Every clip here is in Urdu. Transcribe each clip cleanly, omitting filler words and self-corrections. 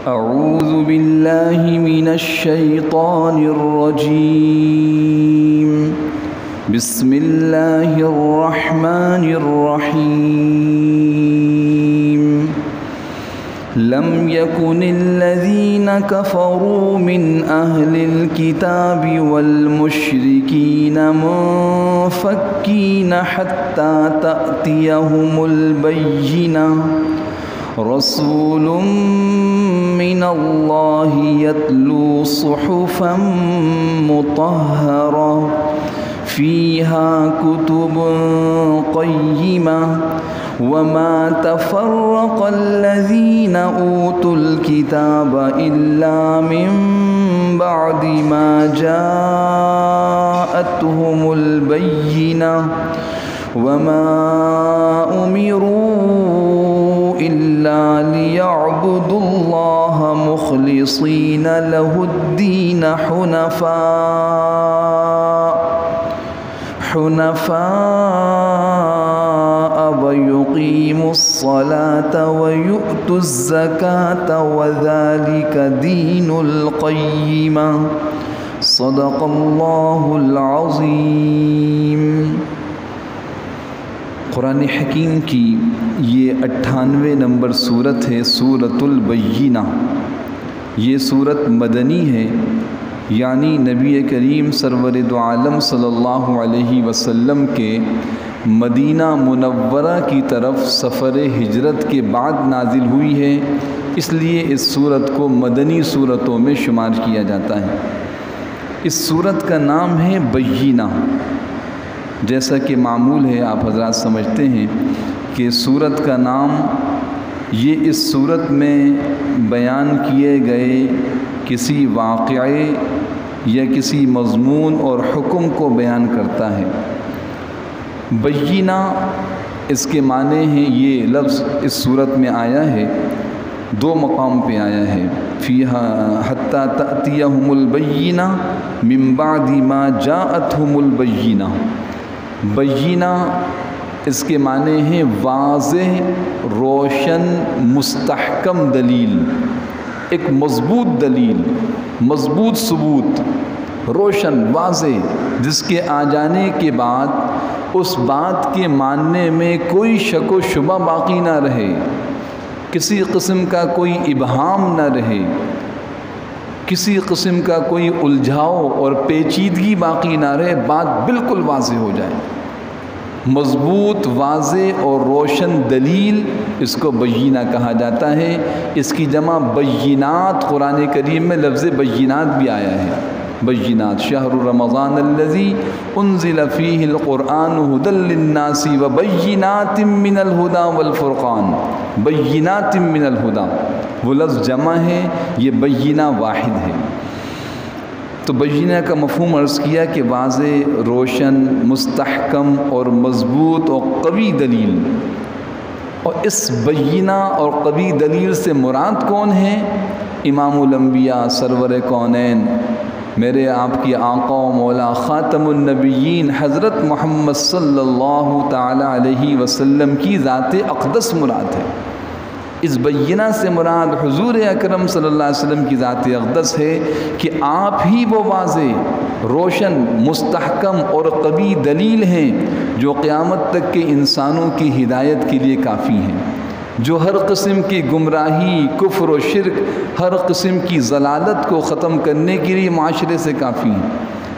أعوذ بالله من الشيطان الرجيم. بسم الله الرحمن الرحيم. لم يكن الذين كفروا من أهل الكتاب والمشركين منفكين حتى تأتيهم البينة. رسول من الله يتلو صحفا مطهرة فيها كتب قيمة وما تفرق الذين أوتوا الكتاب إلا من بعد ما جاءتهم البينة وما أمروا إلا ليعبدوا الله مخلصين له الدين حنفاء ويقيموا الصلاة ويؤتوا الزكاة وذلك دين القيمة. صدق الله العظيم. قرآن حکیم کی یہ 98 نمبر سورت ہے، سورۃ البینہ. یہ سورت مدنی ہے، یعنی نبی کریم سرور دو عالم صلی اللہ علیہ وسلم کے مدینہ منورہ کی طرف سفر ہجرت کے بعد نازل ہوئی ہے، اس لیے اس سورت کو مدنی سورتوں میں شمار کیا جاتا ہے. اس سورت کا نام ہے بینہ. جیسا کہ معمول ہے، آپ حضرات سمجھتے ہیں کہ سورت کا نام یہ اس سورت میں بیان کیے گئے کسی واقعے یا کسی مضمون اور حکم کو بیان کرتا ہے. بینہ اس کے معنی ہیں، یہ لفظ اس سورت میں آیا ہے، دو مقام پہ آیا ہے. فیہا حتی تأتیہم البینہ من بعد ما جاءتہم البینہ. بینہ اس کے معنی ہیں واضح، روشن، مستحکم دلیل، ایک مضبوط دلیل، مضبوط ثبوت، روشن، واضح، جس کے آ جانے کے بعد اس بات کے ماننے میں کوئی شک و شبہ باقی نہ رہے، کسی قسم کا کوئی ابہام نہ رہے، کسی قسم کا کوئی الجھاؤ اور پیچیدگی باقی نہ رہے، بات بالکل واضح ہو جائے. مضبوط، واضح اور روشن دلیل، اس کو بینہ کہا جاتا ہے. اس کی جمع بینات، قرآن کریم میں لفظ بینات بھی آیا ہے. بینات، شہر رمضان الذی انزل فیہ القرآن ھدی للناس وبینات من الھدی والفرقان. بینات من الھدی، وہ لفظ جمع ہے، یہ بینہ واحد ہے. تو بینہ کا مفہوم عرض کیا کہ واضح، روشن، مستحکم اور مضبوط اور قوی دلیل. اور اس بینہ اور قوی دلیل سے مراد کون ہے؟ امام الانبیاء، سرور کونین، میرے آپ کی آقا و مولا خاتم النبیین حضرت محمد صلی اللہ تعالی علیہ وسلم کی ذات اقدس مراد ہے. اس بینہ سے مراد حضور اکرم صلی اللہ علیہ وسلم کی ذات اقدس ہے کہ آپ ہی وہ واضح، روشن، مستحکم اور قوی دلیل ہیں جو قیامت تک کے انسانوں کی ہدایت کے لیے کافی ہیں، جو ہر قسم کی گمراہی، کفر و شرک، ہر قسم کی ضلالت کو ختم کرنے کے لیے معاشرے سے کافی ہیں.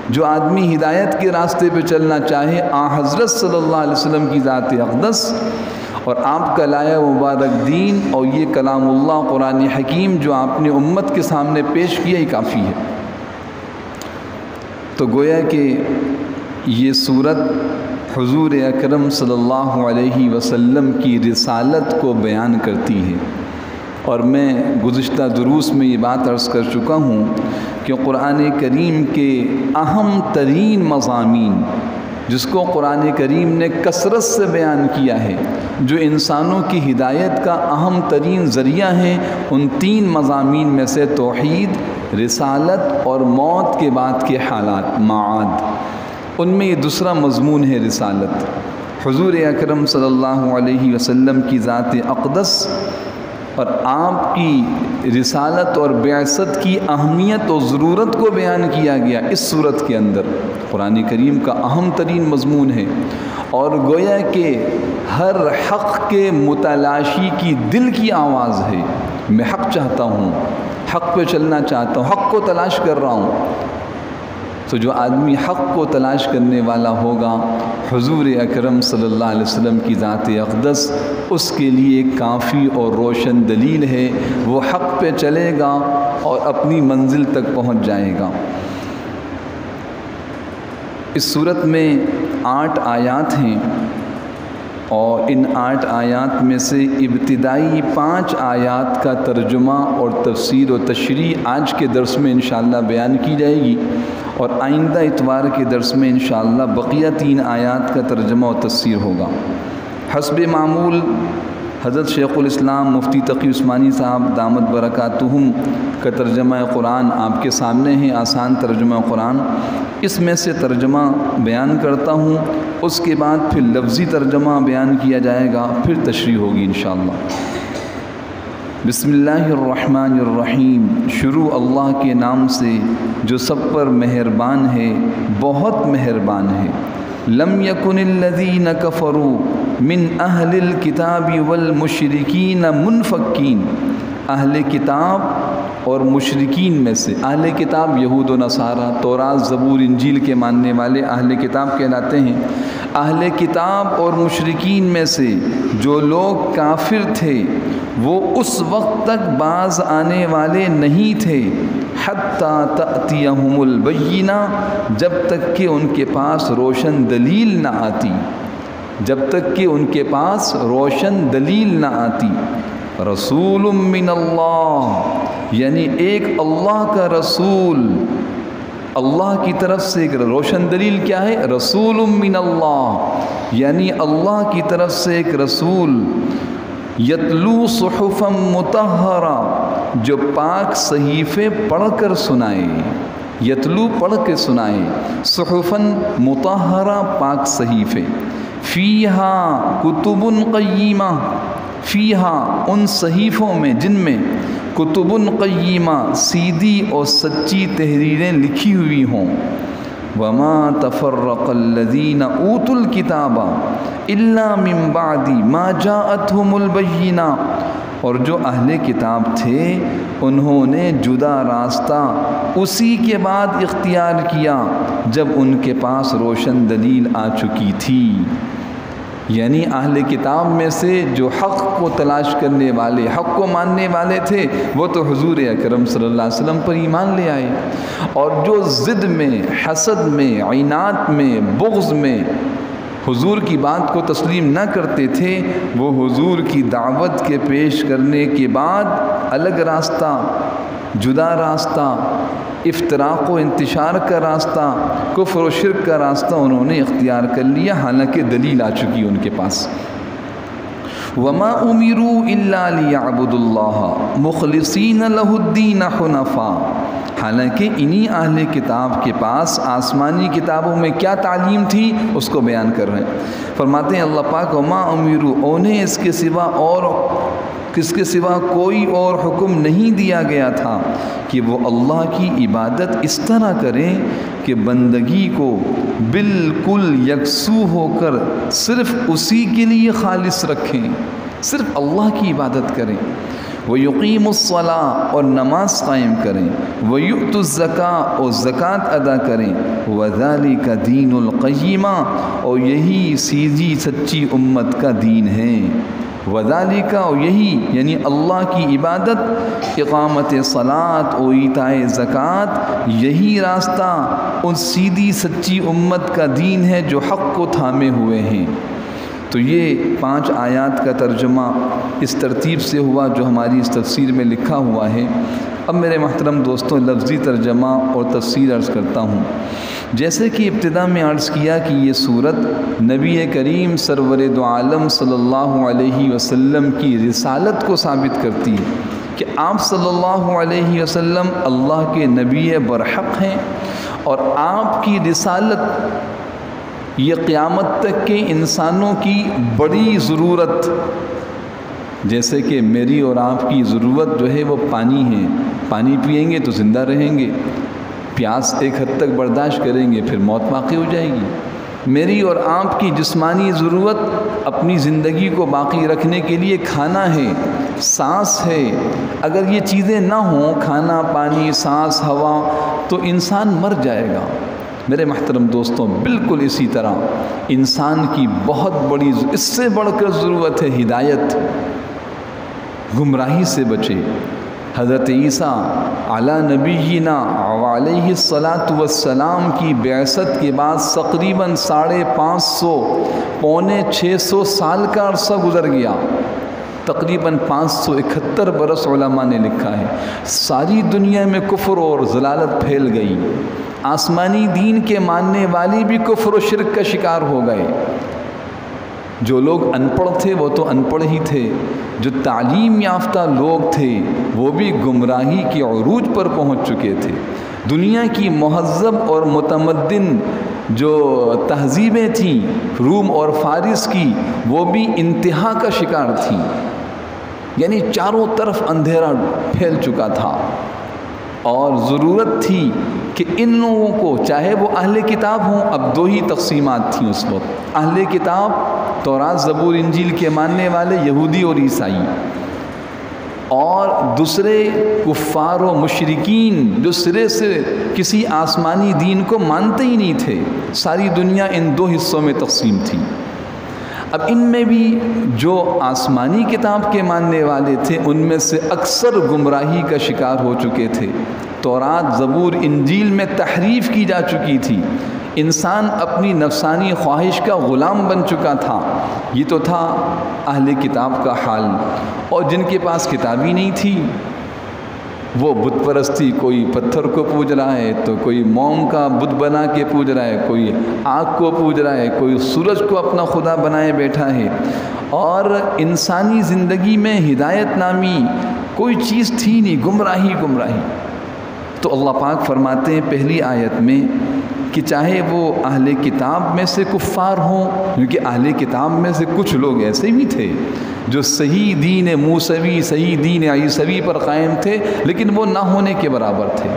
جو آدمی ہدایت کے راستے پہ چلنا چاہے، آن حضرت صلی اللہ علیہ وسلم کی ذات اقدس اور آپ کا لایا مبارک دین اور یہ کلام اللہ قرآن حکیم جو آپ نے امت کے سامنے پیش کیا ہی کافی ہے. تو گویا کہ یہ سورت حضور اکرم صلی اللہ علیہ وسلم کی رسالت کو بیان کرتی ہے. اور میں گزشتہ دروس میں یہ بات عرض کر چکا ہوں کہ قرآن کریم کے اہم ترین مضامین جس کو قرآن کریم نے کثرت سے بیان کیا ہے، جو انسانوں کی ہدایت کا اہم ترین ذریعہ ہیں، ان 3 مضامین میں سے توحید، رسالت اور موت کے بعد کے حالات، معاد. ان میں یہ دوسرا مضمون ہے رسالت. حضور اکرم صلی اللہ علیہ وسلم کی ذات اقدس اور آپ کی رسالت اور بعثت کی اہمیت و ضرورت کو بیان کیا گیا اس صورت کے اندر۔ قرآن کریم کا اہم ترین مضمون ہے، اور گویا کہ ہر حق کے متلاشی کی دل کی آواز ہے۔ میں حق چاہتا ہوں، حق پہ چلنا چاہتا ہوں، حق کو تلاش کر رہا ہوں۔ تو جو آدمی حق کو تلاش کرنے والا ہوگا، حضور اکرم صلی اللہ علیہ وسلم کی ذات اقدس اس کے لیے کافی اور روشن دلیل ہے۔ وہ حق پہ چلے گا اور اپنی منزل تک پہنچ جائے گا۔ اس صورت میں 8 آیات ہیں، اور ان 8 آیات میں سے ابتدائی 5 آیات کا ترجمہ اور تفسیر و تشریح آج کے درس میں انشاءاللہ بیان کی جائے گی، اور آئندہ اتوار کے درس میں انشاءاللہ بقیہ 3 آیات کا ترجمہ و تفسیر ہوگا۔ حسب معمول حضرت شیخ الاسلام مفتی تقی عثمانی صاحب دامت برکاتہم کا ترجمہ قرآن آپ کے سامنے ہے، آسان ترجمہ قرآن۔ اس میں سے ترجمہ بیان کرتا ہوں، اس کے بعد پھر لفظی ترجمہ بیان کیا جائے گا، پھر تشریح ہوگی انشاءاللہ۔ بسم اللہ الرحمن الرحیم، شروع اللہ کے نام سے جو سب پر مہربان ہے، بہت مہربان ہے۔ لم یکن الذین کفروا من اہل الکتاب والمشرکین منفکین، اہل کتاب اور مشرکین میں سے، اہل کتاب یہود و نصارہ، تورات زبور انجیل کے ماننے والے اہل کتاب کہلاتے ہیں۔ اہل کتاب اور مشرکین میں سے جو لوگ کافر تھے وہ اس وقت تک باز آنے والے نہیں تھے، حتیٰ تأتیہم البینہ، جب تک کہ ان کے پاس روشن دلیل نہ آتی، جب تک کہ ان کے پاس روشن دلیل نہ آتی۔ رسول من اللہ، یعنی ایک اللہ کا رسول، اللہ کی طرف سے ایک روشن دلیل کیا ہے؟ رسول من اللہ، یعنی اللہ کی طرف سے ایک رسول، یتلو صحفا مطہرہ، جو پاک صحیفے پڑھ کر سنائے، یتلو پڑھ کے سنائے، صحفا مطہرہ پاک صحیفے، فیہا کتب قیمہ، فیہا ان صحیفوں میں جن میں کتب قیمہ سیدھی اور سچی تحریریں لکھی ہوئی ہوں۔ وما تفرق الذین اوتوا الکتاب الا من بعد ما جاءتهم البینہ، اور جو اہل کتاب تھے انہوں نے جدا راستہ اسی کے بعد اختیار کیا جب ان کے پاس روشن دلیل آ چکی تھی۔ یعنی اہل کتاب میں سے جو حق کو تلاش کرنے والے، حق کو ماننے والے تھے، وہ تو حضور اکرم صلی اللہ علیہ وسلم پر ایمان لے آئے، اور جو ضد میں، حسد میں، عناد میں، بغض میں حضور کی بات کو تسلیم نہ کرتے تھے، وہ حضور کی دعوت کے پیش کرنے کے بعد الگ راستہ، جدا راستہ، افتراق و انتشار کا راستہ، کفر و شرک کا راستہ انہوں نے اختیار کر لیا، حالانکہ دلیل آ چکی ان کے پاس۔ وما امروا الا ليعبدوا الله مخلصین له الدین حنفاء، حالانکہ انہی اہل کتاب کے پاس آسمانی کتابوں میں کیا تعلیم تھی اس کو بیان کر رہے ہیں۔ فرماتے ہیں اللہ پاک، وما امروا، انہیں اس کے سوا اور کس کے سوا کوئی اور حکم نہیں دیا گیا تھا کہ وہ اللہ کی عبادت اس طرح کریں کہ بندگی کو بالکل یکسو ہو کر صرف اسی کے لیے خالص رکھیں، صرف اللہ کی عبادت کریں۔ وَيُقِيمُ الصَّلَاةَ، اور نماز قائم کریں، وَيُؤْتُ الزَّكَاةَ، اور زکوٰۃ ادا کریں، وَذَلِكَ دِينُ الْقَيِّمَةِ، اور یہی سیدھی سچی امت کا دین ہے۔ وَذَلِكَ، اور یہی یعنی اللہ کی عبادت، اقامت صلاۃ و ایتاء زکوٰۃ، یہی راستہ ان سیدھی سچی امت کا دین ہے جو حق کو تھامے ہوئے ہیں۔ تو یہ 5 آیات کا ترجمہ اس ترتیب سے ہوا جو ہماری اس تفسیر میں لکھا ہوا ہے۔ اب میرے محترم دوستوں، لفظی ترجمہ اور تفسیر عرض کرتا ہوں۔ جیسے کہ ابتدا میں عرض کیا کہ یہ صورت نبی کریم سرور دو عالم صلی اللہ علیہ وسلم کی رسالت کو ثابت کرتی ہے کہ آپ صلی اللہ علیہ وسلم اللہ کے نبی برحق ہیں، اور آپ کی رسالت یہ قیامت تک کے انسانوں کی بڑی ضرورت جیسے کہ میری اور آپ کی ضرورت جو ہے وہ پانی ہے، پانی پئیں گے تو زندہ رہیں گے، پیاس ایک حد تک برداشت کریں گے پھر موت واقع ہو جائے گی۔ میری اور آپ کی جسمانی ضرورت اپنی زندگی کو باقی رکھنے کے لیے کھانا ہے، سانس ہے۔ اگر یہ چیزیں نہ ہوں، کھانا، پانی، سانس، ہوا، تو انسان مر جائے گا۔ میرے محترم دوستوں، بالکل اسی طرح انسان کی بہت بڑی، اس سے بڑھ کر ضرورت ہے ہدایت، گمراہی سے بچے۔ حضرت عیسیٰ علی نبینا علیہ الصلاۃ والسلام کی بعثت کے بعد تقریباً 550 پونے 600 سال کا عرصہ گزر گیا، تقریباً 571 برس علماء نے لکھا ہے۔ ساری دنیا میں کفر اور ضلالت پھیل گئی، آسمانی دین کے ماننے والے بھی کفر و شرک کا شکار ہو گئے۔ جو لوگ ان پڑھ تھے وہ تو ان پڑھ ہی تھے، جو تعلیم یافتہ لوگ تھے وہ بھی گمراہی کے عروج پر پہنچ چکے تھے۔ دنیا کی مہذب اور متمدن جو تہذیبیں تھیں روم اور فارس کی، وہ بھی انتہا کا شکار تھیں، یعنی چاروں طرف اندھیرا پھیل چکا تھا، اور ضرورت تھی کہ ان لوگوں کو، چاہے وہ اہل کتاب ہوں، اب 2 ہی تقسیمات تھیں اس وقت، اہل کتاب تورات زبور انجیل کے ماننے والے یہودی اور عیسائی، اور دوسرے کفار و مشرکین جو سرے سے کسی آسمانی دین کو مانتے ہی نہیں تھے۔ ساری دنیا ان 2 حصوں میں تقسیم تھی۔ اب ان میں بھی جو آسمانی کتاب کے ماننے والے تھے ان میں سے اکثر گمراہی کا شکار ہو چکے تھے۔ تورات زبور انجیل میں تحریف کی جا چکی تھی، انسان اپنی نفسانی خواہش کا غلام بن چکا تھا۔ یہ تو تھا اہل کتاب کا حال، اور جن کے پاس کتاب ہی نہیں تھی وہ بت پرستی، کوئی پتھر کو پوج رہا ہے تو کوئی موم کا بت بنا کے پوج رہا ہے، کوئی آگ کو پوج رہا ہے، کوئی سورج کو اپنا خدا بنائے بیٹھا ہے، اور انسانی زندگی میں ہدایت نامی کوئی چیز تھی نہیں، گمراہی گمراہی۔ تو اللہ پاک فرماتے ہیں پہلی آیت میں کہ چاہے وہ اہل کتاب میں سے کفار ہوں، کیونکہ اہل کتاب میں سے کچھ لوگ ایسے بھی تھے جو صحیح دین موسوی، صحیح دین عیسوی پر قائم تھے، لیکن وہ نہ ہونے کے برابر تھے،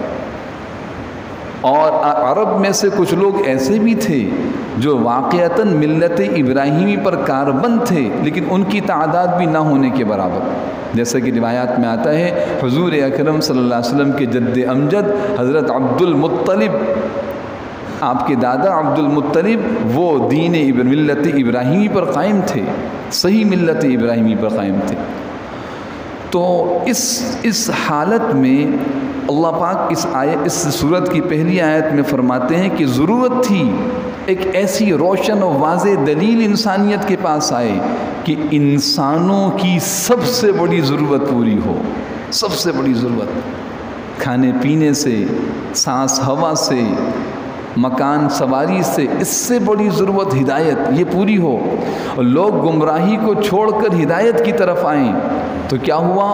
اور عرب میں سے کچھ لوگ ایسے بھی تھے جو واقعتاً ملت ابراہیمی پر کاربند تھے، لیکن ان کی تعداد بھی نہ ہونے کے برابر۔ جیسا کہ روایات میں آتا ہے حضور اکرم صلی اللہ علیہ وسلم کے جد امجد حضرت عبد المطلب، آپ کے دادا عبد المطلب، وہ دین ملت ابراہیمی پر قائم تھے، صحیح ملت ابراہیمی پر قائم تھے۔ تو اس حالت میں اللہ پاک اس صورت کی پہلی آیت میں فرماتے ہیں کہ ضرورت تھی ایک ایسی روشن و واضح دلیل انسانیت کے پاس آئے کہ انسانوں کی سب سے بڑی ضرورت پوری ہو، سب سے بڑی ضرورت، کھانے پینے سے، سانس ہوا سے، مکان سواری سے، اس سے بڑی ضرورت ہدایت، یہ پوری ہو، اور لوگ گمراہی کو چھوڑ کر ہدایت کی طرف آئیں۔ تو کیا ہوا؟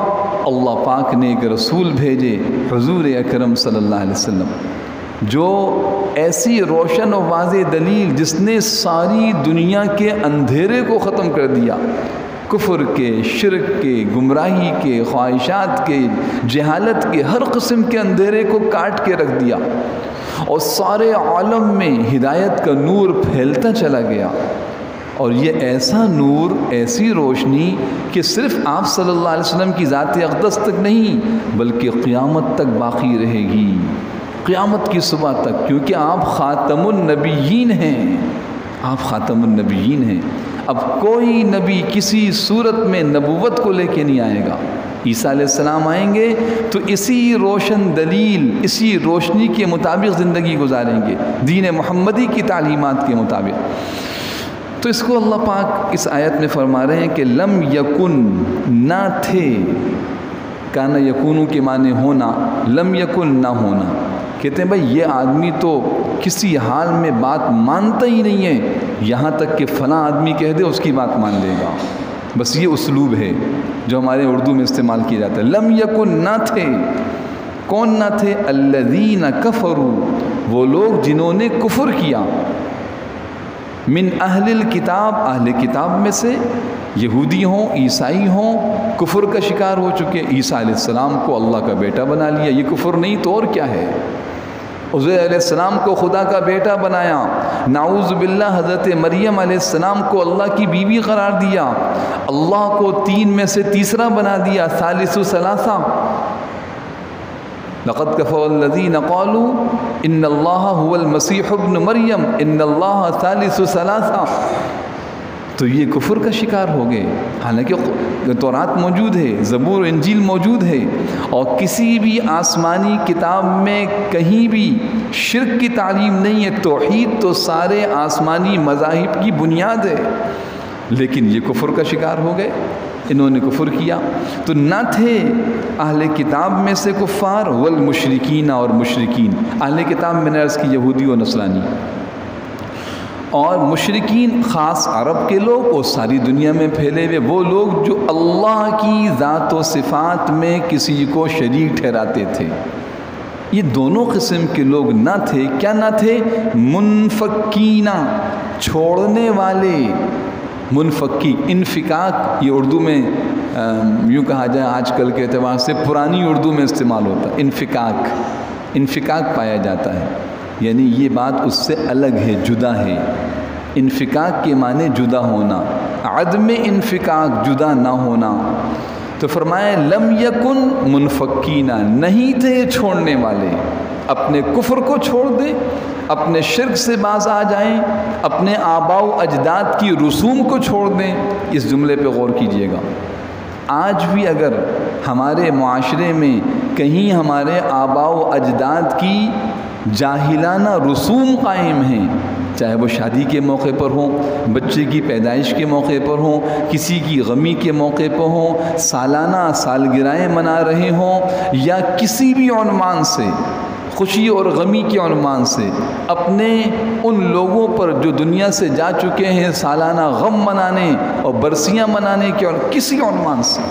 اللہ پاک نے ایک رسول بھیجے، حضور اکرم صلی اللہ علیہ وسلم، جو ایسی روشن و واضح دلیل جس نے ساری دنیا کے اندھیرے کو ختم کر دیا، کفر کے، شرک کے، گمراہی کے، خواہشات کے، جہالت کے، ہر قسم کے اندھیرے کو کاٹ کے رکھ دیا، اور سارے عالم میں ہدایت کا نور پھیلتا چلا گیا۔ اور یہ ایسا نور، ایسی روشنی کہ صرف آپ صلی اللہ علیہ وسلم کی ذات اقدس تک نہیں بلکہ قیامت تک باقی رہے گی، قیامت کی صبح تک، کیونکہ آپ خاتم النبیین ہیں، آپ خاتم النبیین ہیں۔ اب کوئی نبی کسی صورت میں نبوت کو لے کے نہیں آئے گا۔ عیسیٰ علیہ السلام آئیں گے تو اسی روشن دلیل، اسی روشنی کے مطابق زندگی گزاریں گے، دین محمدی کی تعلیمات کے مطابق۔ تو اس کو اللہ پاک اس آیت میں فرما رہے ہیں کہ لم یکن، نہ تھے، کانا یکونو کے معنی ہونا، لم یکن نہ ہونا۔ کہتے ہیں بھائی یہ آدمی تو کسی حال میں بات مانتا ہی نہیں ہے، یہاں تک کہ فلاں آدمی کہہ دے اس کی بات مان لے گا، بس یہ اسلوب ہے جو ہمارے اردو میں استعمال کیا جاتا ہے۔ لم یکن، نہ تھے، کون نہ تھے؟ الذین کفروا، وہ لوگ جنہوں نے کفر کیا، من اہل الکتاب، اہل کتاب میں سے، یہودی ہوں عیسائی ہوں کفر کا شکار ہو چکے. عیسیٰ علیہ السلام کو اللہ کا بیٹا بنا لیا، یہ کفر نہیں تو اور کیا ہے؟ عزیر علیہ السلام کو خدا کا بیٹا بنایا. نعوذ باللہ حضرت مریم علیہ السلام کو اللہ کی بیوی قرار دیا، اللہ کو تین میں سے تیسرا بنا دیا، ثالث ثلاثہ. لقد كفر الذين قالوا ان اللہ هو المسیح ابن مریم ان اللہ ثالث ثلاثہ. تو یہ کفر کا شکار ہو گئے، حالانکہ تورات موجود ہے، زبور انجیل موجود ہے، اور کسی بھی آسمانی کتاب میں کہیں بھی شرک کی تعلیم نہیں ہے. توحید تو سارے آسمانی مذاہب کی بنیاد ہے، لیکن یہ کفر کا شکار ہو گئے، انہوں نے کفر کیا. تو نہ تھے اہل کتاب میں سے کفار والمشرکین، اور مشرکین اہل کتاب میں نے عرض کی یہودی و نصرانی، اور مشرکین خاص عرب کے لوگ اور ساری دنیا میں پھیلے ہوئے وہ لوگ جو اللہ کی ذات و صفات میں کسی کو شریک ٹھہراتے تھے. یہ دونوں قسم کے لوگ نہ تھے. کیا نہ تھے؟ منفکینہ، چھوڑنے والے. منفکی، انفکاک یہ اردو میں یوں کہا جائے آج کل کے اعتبار سے پرانی اردو میں استعمال ہوتا ہے. انفکاک پایا جاتا ہے، یعنی یہ بات اس سے الگ ہے، جدا ہے. انفکاک کے معنی جدا ہونا، عدم انفکاک جدا نہ ہونا. تو فرمایا لم یکن منفکینہ، نہیں تھے چھوڑنے والے. اپنے کفر کو چھوڑ دیں، اپنے شرک سے باز آ جائیں، اپنے آباء و اجداد کی رسوم کو چھوڑ دیں. اس جملے پہ غور کیجئے گا. آج بھی اگر ہمارے معاشرے میں کہیں ہمارے آباء و اجداد کی جاہلانہ رسوم قائم ہیں، چاہے وہ شادی کے موقع پر ہوں، بچے کی پیدائش کے موقع پر ہوں، کسی کی غمی کے موقع پر ہوں، سالانہ سالگرہیں منا رہے ہوں، یا کسی بھی عنوان سے، خوشی اور غمی کے عنوان سے اپنے ان لوگوں پر جو دنیا سے جا چکے ہیں سالانہ غم منانے اور برسیاں منانے کے کسی عنوان سے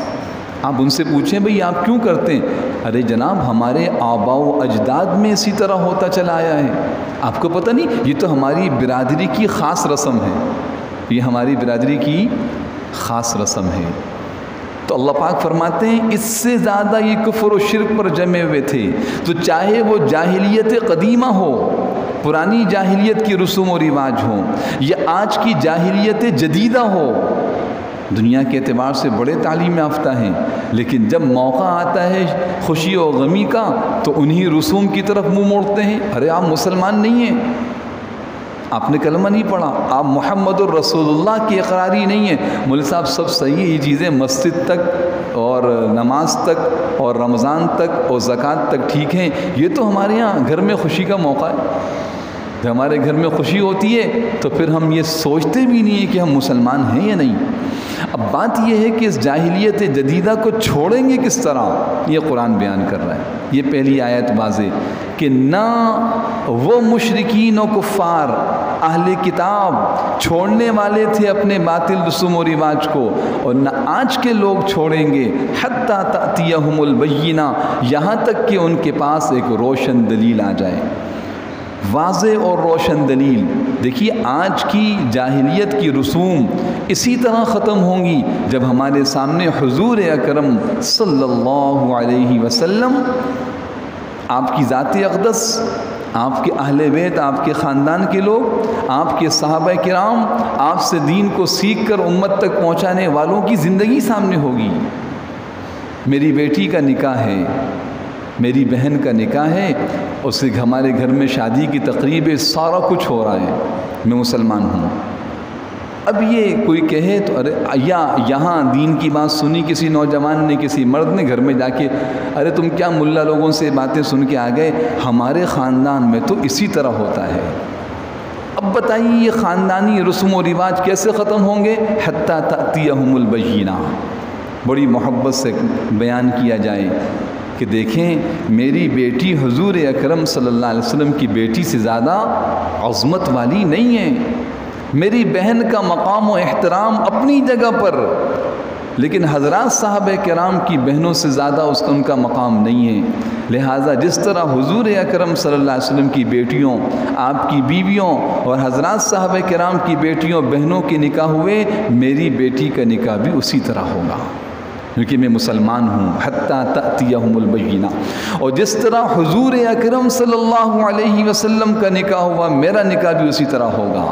آپ ان سے پوچھیں بھئی آپ کیوں کرتے ہیں؟ ارے جناب ہمارے آباء و اجداد میں اسی طرح ہوتا چلا آیا ہے، آپ کو پتہ نہیں؟ یہ تو ہماری برادری کی خاص رسم ہے، یہ ہماری برادری کی خاص رسم ہے. تو اللہ پاک فرماتے ہیں اس سے زیادہ یہ کفر و شرک پر جمے ہوئے تھے. تو چاہے وہ جاہلیت قدیمہ ہو، پرانی جاہلیت کی رسوم و رواج ہوں، یا آج کی جاہلیت جدیدہ ہو، دنیا کے اعتبار سے بڑے تعلیم یافتہ ہیں، لیکن جب موقع آتا ہے خوشی و غمی کا تو انہی رسوم کی طرف منہ موڑتے ہیں. ارے آپ مسلمان نہیں ہیں، آپ نے کلمہ نہیں پڑھا، آپ محمد الرسول اللہ کی اقراری نہیں ہیں. مولوی صاحب سب صحیح ہے، یہ چیزیں مسجد تک اور نماز تک اور رمضان تک اور زکوٰۃ تک ٹھیک ہیں، یہ تو ہمارے یہاں گھر میں خوشی کا موقع ہے. جب ہمارے گھر میں خوشی ہوتی ہے تو پھر ہم یہ سوچتے بھی نہیں ہیں کہ ہم مسلمان ہیں یا نہیں. اب بات یہ ہے کہ اس جاہلیت جدیدہ کو چھوڑیں گے کس طرح، یہ قرآن بیان کر رہا ہے. یہ پہلی آیت واضح کہ نہ وہ مشرکین و کفار اہل کتاب چھوڑنے والے تھے اپنے باطل رسوم و رواج کو، اور نہ آج کے لوگ چھوڑیں گے حتیٰ تأتیہم البینہ، یہاں تک کہ ان کے پاس ایک روشن دلیل آ جائے، واضح اور روشن دلیل. دیکھیے آج کی جاہلیت کی رسوم اسی طرح ختم ہوں گی جب ہمارے سامنے حضور اکرم صلی اللہ علیہ وسلم، آپ کی ذات اقدس، آپ کے اہل بیت، آپ کے خاندان کے لوگ، آپ کے صحابہ کرام، آپ سے دین کو سیکھ کر امت تک پہنچانے والوں کی زندگی سامنے ہوگی. میری بیٹی کا نکاح ہے، میری بہن کا نکاح ہے، اس کے ہمارے گھر میں شادی کی تقریب ہے، سارا کچھ ہو رہا ہے، میں مسلمان ہوں. اب یہ کوئی کہے تو ارے یا یہاں دین کی بات سنی کسی نوجوان نے، کسی مرد نے، گھر میں جا کے ارے تم کیا ملا لوگوں سے باتیں سن کے آ گئے، ہمارے خاندان میں تو اسی طرح ہوتا ہے. اب بتائیے یہ خاندانی رسم و رواج کیسے ختم ہوں گے؟ حتیٰ تأتیہم البینہ. بڑی محبت سے بیان کیا جائے کہ دیکھیں میری بیٹی حضور اکرم صلی اللہ علیہ وسلم کی بیٹی سے زیادہ عظمت والی نہیں ہے، میری بہن کا مقام و احترام اپنی جگہ پر، لیکن حضرات صحابہ کرام کی بہنوں سے زیادہ ان کا مقام نہیں ہے۔ لہٰذا جس طرح حضور اکرم صلی اللہ علیہ وسلم کی بیٹیوں، آپ کی بیویوں اور حضرات صحابہ کرام کی بیٹیوں بہنوں کے نکاح ہوئے، میری بیٹی کا نکاح بھی اسی طرح ہوگا، کیونکہ میں مسلمان ہوں۔ حتیٰ تأتیہم البینہ۔ اور جس طرح حضور اکرم صلی اللہ علیہ وسلم کا نکاح ہوا، میرا نکاح بھی اسی طرح ہوگا،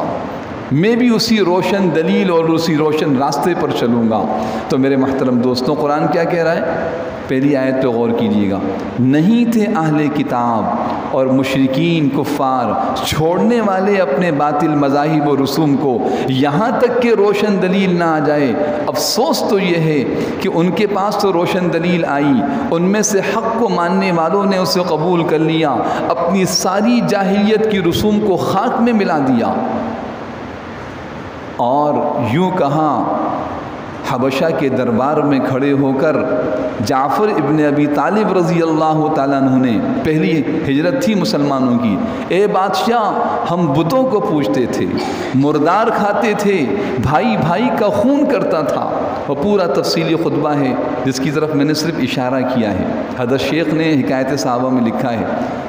میں بھی اسی روشن دلیل اور اسی روشن راستے پر چلوں گا۔ تو میرے محترم دوستوں، قرآن کیا کہہ رہا ہے؟ پہلی آیت پہ غور کیجیے گا۔ نہیں تھے اہل کتاب اور مشرکین کفار چھوڑنے والے اپنے باطل مذاہب و رسوم کو یہاں تک کہ روشن دلیل نہ آ جائے۔ افسوس تو یہ ہے کہ ان کے پاس تو روشن دلیل آئی، ان میں سے حق کو ماننے والوں نے اسے قبول کر لیا، اپنی ساری جاہلیت کی رسوم کو خاک میں ملا دیا، اور یوں کہا حبشہ کے دربار میں کھڑے ہو کر جعفر ابن ابی طالب رضی اللہ تعالیٰ عنہ نے، پہلی ہجرت تھی مسلمانوں کی، اے بادشاہ ہم بتوں کو پوجتے تھے، مردار کھاتے تھے، بھائی بھائی کا خون کرتا تھا۔ وہ پورا تفصیلی خطبہ ہے جس کی طرف میں نے صرف اشارہ کیا ہے، حضرت شیخ نے حکایت صحابہ میں لکھا ہے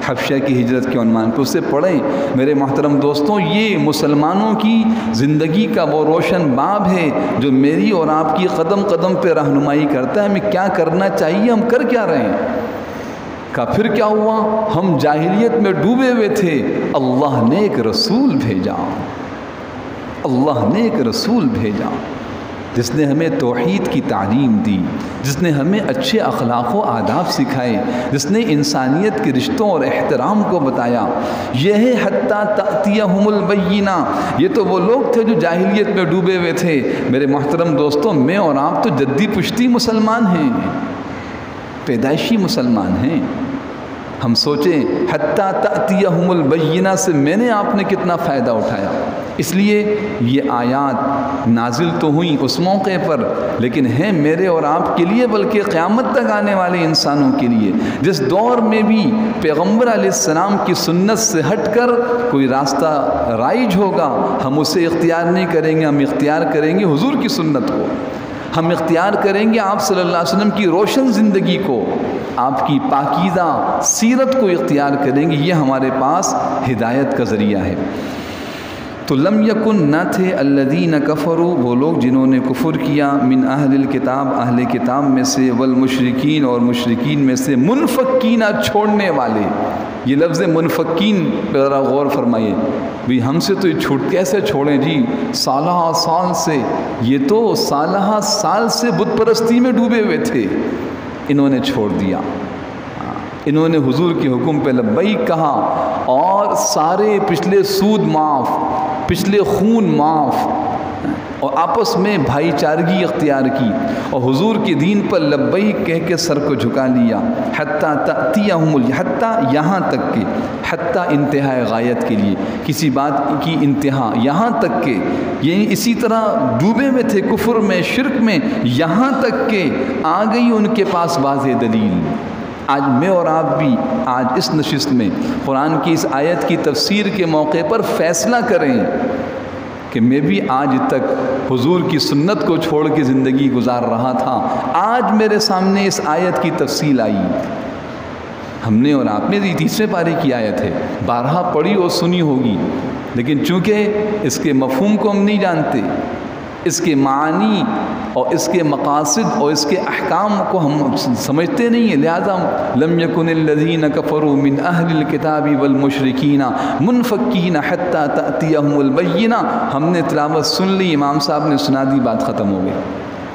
حبشہ کی ہجرت کے عنوان پہ، اسے پڑھیں میرے محترم دوستوں۔ یہ مسلمانوں کی زندگی کا وہ روشن باب ہے جو میری اور آپ کی قدم قدم پہ رہنمائی کرتا ہے، ہمیں کیا کرنا چاہیے، ہم کر کیا رہے ہیں۔ کا پھر کیا ہوا؟ ہم جاہلیت میں ڈوبے ہوئے تھے، اللہ نے ایک رسول بھیجا، اللہ نے ایک رسول بھیجا جس نے ہمیں توحید کی تعلیم دی، جس نے ہمیں اچھے اخلاق و آداب سکھائے، جس نے انسانیت کے رشتوں اور احترام کو بتایا۔ یہ ہے حتیٰ تأتیہم البینہ۔ یہ تو وہ لوگ تھے جو جاہلیت میں ڈوبے ہوئے تھے۔ میرے محترم دوستوں، میں اور آپ تو جدی پشتی مسلمان ہیں، پیدائشی مسلمان ہیں۔ ہم سوچیں حتیٰ تأتیہم البینہ سے میں نے آپ نے کتنا فائدہ اٹھایا۔ اس لیے یہ آیات نازل تو ہوئیں اس موقع پر، لیکن ہیں میرے اور آپ کے لیے، بلکہ قیامت تک آنے والے انسانوں کے لیے۔ جس دور میں بھی پیغمبر علیہ السلام کی سنت سے ہٹ کر کوئی راستہ رائج ہوگا، ہم اسے اختیار نہیں کریں گے، ہم اختیار کریں گے حضور کی سنت کو، ہم اختیار کریں گے آپ صلی اللہ علیہ وسلم کی روشن زندگی کو، آپ کی پاکیزہ سیرت کو اختیار کریں گے۔ یہ ہمارے پاس ہدایت کا ذریعہ ہے۔ تو لم یکن، نہ تھے، الذین کفروا، وہ لوگ جنہوں نے کفر کیا، من اہل الکتاب، اہل کتاب میں سے، والمشرکین، اور مشرکین میں سے، منفکین، چھوڑنے والے۔ یہ لفظ منفکین پہ ذرا غور فرمائیے، بھی ہم سے تو یہ چھوٹ کیسے چھوڑیں جی، سالہ سال سے، یہ تو سالہ سال سے بت پرستی میں ڈوبے ہوئے تھے، انہوں نے چھوڑ دیا، انہوں نے حضور کے حکم پہ لبیک کہا، اور سارے پچھلے سود معاف، پچھلے خون معاف، اور آپس میں بھائی چارگی اختیار کی، اور حضور کے دین پر لبیک کہہ کے سر کو جھکا لیا۔ حتیٰ تأتیہم، حتیٰ یہاں تک کہ، حتیٰ انتہاء غایت کے لیے، کسی بات کی انتہا، یہاں تک کہ، یعنی اسی طرح ڈوبے ہوئے تھے کفر میں، شرک میں، یہاں تک کہ آ گئی ان کے پاس واضح دلیل۔ آج میں اور آپ بھی آج اس نشست میں قرآن کی اس آیت کی تفسیر کے موقع پر فیصلہ کریں کہ میں بھی آج تک حضور کی سنت کو چھوڑ کے زندگی گزار رہا تھا، آج میرے سامنے اس آیت کی تفصیل آئی، ہم نے اور آپ نے یہ 30ویں پارے کی آیت ہے، بارہا پڑھی اور سنی ہوگی، لیکن چونکہ اس کے مفہوم کو ہم نہیں جانتے، اس کے معانی اور اس کے مقاصد اور اس کے احکام کو ہم سمجھتے نہیں ہیں، لہذا لم یکن الذین کفروا من اہل الکتاب والمشرکین منفکین حتی تأتیہم البینہ۔ ہم نے تلاوت سن لی، امام صاحب نے سنا دی، بات ختم ہو گئی۔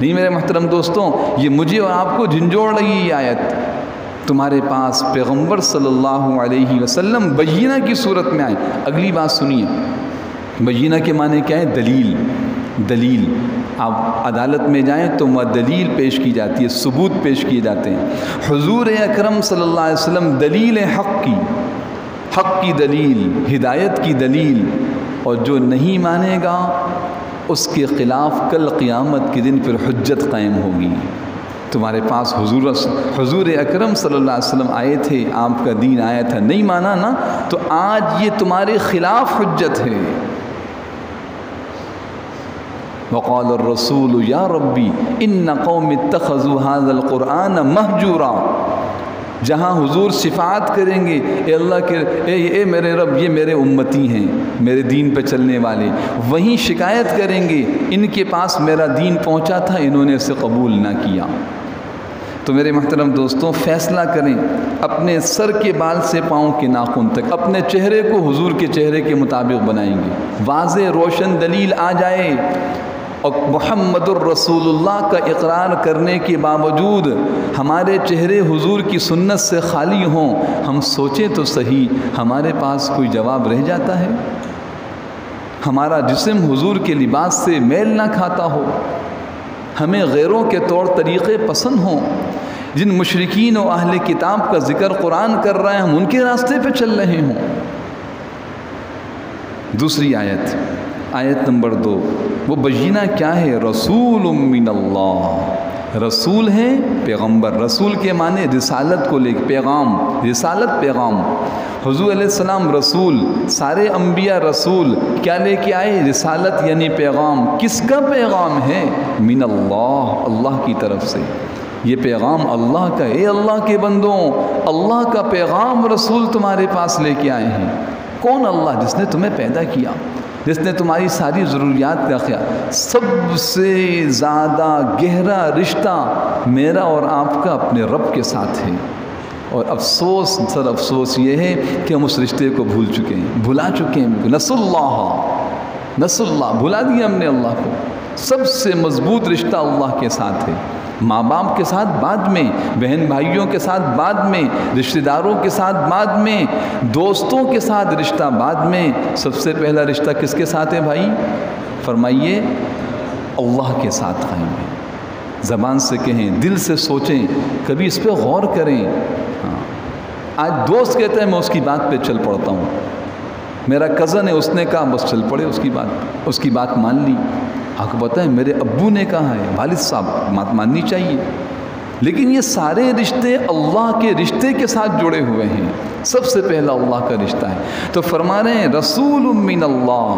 نہیں میرے محترم دوستوں، یہ مجھے اور آپ کو جھنجھوڑ رہی ہے یہ آیت۔ تمہارے پاس پیغمبر صلی اللہ علیہ وسلم بینہ کی صورت میں آئے۔ اگلی بات سنیے، بینہ کے معنی کیا ہے؟ دلیل، دلیل۔ آپ عدالت میں جائیں تو وہ دلیل پیش کی جاتی ہے، ثبوت پیش کیے جاتے ہیں۔ حضور اکرم صلی اللہ علیہ وسلم دلیل حق کی دلیل، ہدایت کی دلیل، اور جو نہیں مانے گا اس کے خلاف کل قیامت کے دن پھر حجت قائم ہوگی۔ تمہارے پاس حضور اکرم صلی اللہ علیہ وسلم آئے تھے، آپ کا دین آیا تھا، نہیں مانا نا، تو آج یہ تمہارے خلاف حجت ہے۔ وقال الرسول یا ربی ان قوم اتخذوا هذا القرآن مہجورا، جہاں حضور شفاعت کریں گے اے اللہ کے اے میرے رب یہ میرے امتی ہیں، میرے دین پہ چلنے والے، وہیں شکایت کریں گے ان کے پاس میرا دین پہنچا تھا، انہوں نے اسے قبول نہ کیا۔ تو میرے محترم دوستوں، فیصلہ کریں اپنے سر کے بال سے پاؤں کے ناخن تک، اپنے چہرے کو حضور کے چہرے کے مطابق بنائیں گے، واضح روشن دلیل آ جائے اور محمد الرسول اللہ کا اقرار کرنے کے باوجود ہمارے چہرے حضور کی سنت سے خالی ہوں، ہم سوچیں تو صحیح ہمارے پاس کوئی جواب رہ جاتا ہے؟ ہمارا جسم حضور کے لباس سے میل نہ کھاتا ہو، ہمیں غیروں کے طور طریقے پسند ہوں، جن مشرکین و اہل کتاب کا ذکر قرآن کر رہے ہیں ہم ان کے راستے پہ چل رہے ہوں۔ دوسری آیت نمبر 2، وہ بینہ کیا ہے؟ رسول من اللہ، رسول ہے پیغمبر، رسول کے معنی رسالت کو لے کے پیغام، رسالت پیغام، حضور علیہ السلام رسول، سارے انبیاء رسول، کیا لے کے آئے؟ رسالت یعنی پیغام۔ کس کا پیغام ہے؟ من اللہ، اللہ کی طرف سے، یہ پیغام اللہ کا، اے اللہ کے بندوں اللہ کا پیغام رسول تمہارے پاس لے کے آئے ہیں۔ کون اللہ؟ جس نے تمہیں پیدا کیا، جس نے تمہاری ساری ضروریات کا خیال۔ سب سے زیادہ گہرا رشتہ میرا اور آپ کا اپنے رب کے ساتھ ہے، اور افسوس سر افسوس یہ ہے کہ ہم اس رشتے کو بھول چکے ہیں، بھلا چکے ہیں۔ نسوا اللہ، بھلا دیا ہم نے اللہ کو۔ سب سے مضبوط رشتہ اللہ کے ساتھ ہے، ماں باپ کے ساتھ بعد میں، بہن بھائیوں کے ساتھ بعد میں، رشتہ داروں کے ساتھ بعد میں، دوستوں کے ساتھ رشتہ بعد میں، سب سے پہلا رشتہ کس کے ساتھ ہے بھائی؟ فرمائیے، اللہ کے ساتھ قائم ہے۔ زبان سے کہیں، دل سے سوچیں، کبھی اس پہ غور کریں۔ آج دوست کہتا ہے میں اس کی بات پہ چل پڑتا ہوں، میرا کزن ہے اس نے کہا بس چل پڑے اس کی بات مان لی۔ آپ کو پتہ ہے میرے ابو نے کہا ہے، والد صاحب، بات ماننی چاہیے۔ لیکن یہ سارے رشتے اللہ کے رشتے کے ساتھ جڑے ہوئے ہیں، سب سے پہلا اللہ کا رشتہ ہے۔ تو فرما رہے ہیں رسول من اللہ،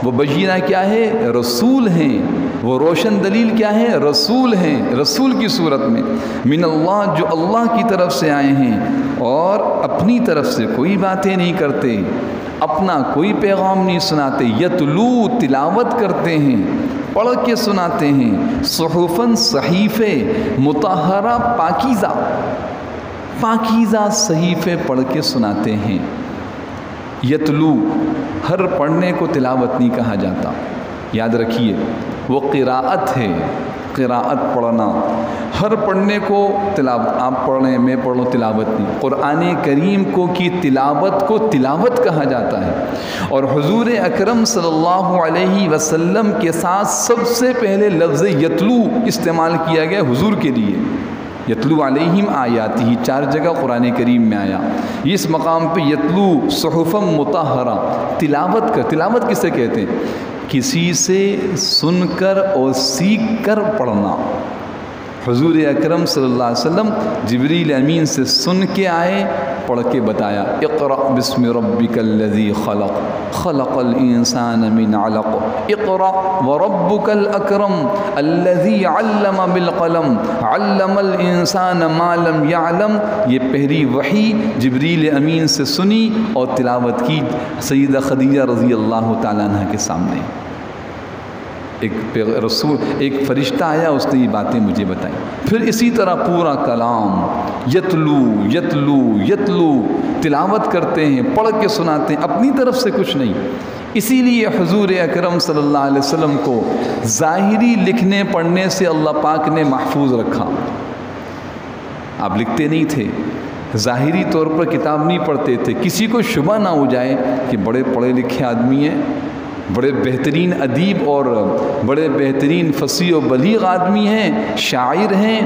وہ بینہ کیا ہے؟ رسول ہیں، وہ روشن دلیل کیا ہے؟ رسول ہیں، رسول کی صورت میں، من اللہ، جو اللہ کی طرف سے آئے ہیں، اور اپنی طرف سے کوئی باتیں نہیں کرتے، اپنا کوئی پیغام نہیں سناتے، یتلو، تلاوت کرتے ہیں، پڑھ کے سناتے ہیں، صحفاً، صحیفے، مطہرہ، پاکیزہ صحیفے پڑھ کے سناتے ہیں۔ یتلو، ہر پڑھنے کو تلاوت نہیں کہا جاتا، یاد رکھیے وہ قراءت ہے، قراءت پڑھنا، ہر پڑھنے کو تلاوت، آپ پڑھ رہے ہیں میں پڑھ لوں، تلاوت نہیں۔ قرآن کریم کو کی تلاوت کو تلاوت کہا جاتا ہے، اور حضور اکرم صلی اللہ علیہ وسلم کے ساتھ سب سے پہلے لفظ یتلو استعمال کیا گیا حضور کے لیے۔ یتلو علیہم آیاتہ، 4 جگہ قرآن کریم میں آیا۔ اس مقام پہ یتلو، صحفا مطہرہ، تلاوت کسے کہتے ہیں؟ کسی سے سن کر اور سیکھ کر پڑھنا۔ حضور اکرم صلی اللہ علیہ وسلم جبریل امین سے سن کے آئے، پڑھ کے بتایا، اقرأ بسم ربک الذی خلق، خلق الانسان من علق، اقرأ وربک الاکرم الذی علم بالقلم، علم الانسان ما لم یعلم۔ یہ پہلی وحی جبریل امین سے سنی اور تلاوت کی سیدہ خدیجہ رضی اللہ تعالیٰ عنہ کے سامنے۔ ایک فرشتہ آیا، اس نے یہ باتیں مجھے بتائیں۔ پھر اسی طرح پورا کلام یتلو، تلاوت کرتے ہیں، پڑھ کے سناتے ہیں، اپنی طرف سے کچھ نہیں۔ اسی لیے حضور اکرم صلی اللہ علیہ وسلم کو ظاہری لکھنے پڑھنے سے اللہ پاک نے محفوظ رکھا۔ آپ لکھتے نہیں تھے، ظاہری طور پر کتاب نہیں پڑھتے تھے، کسی کو شبہ نہ ہو جائے کہ بڑے پڑھے لکھے آدمی ہیں، بڑے بہترین ادیب اور بڑے بہترین فصیح و بلیغ آدمی ہیں، شاعر ہیں،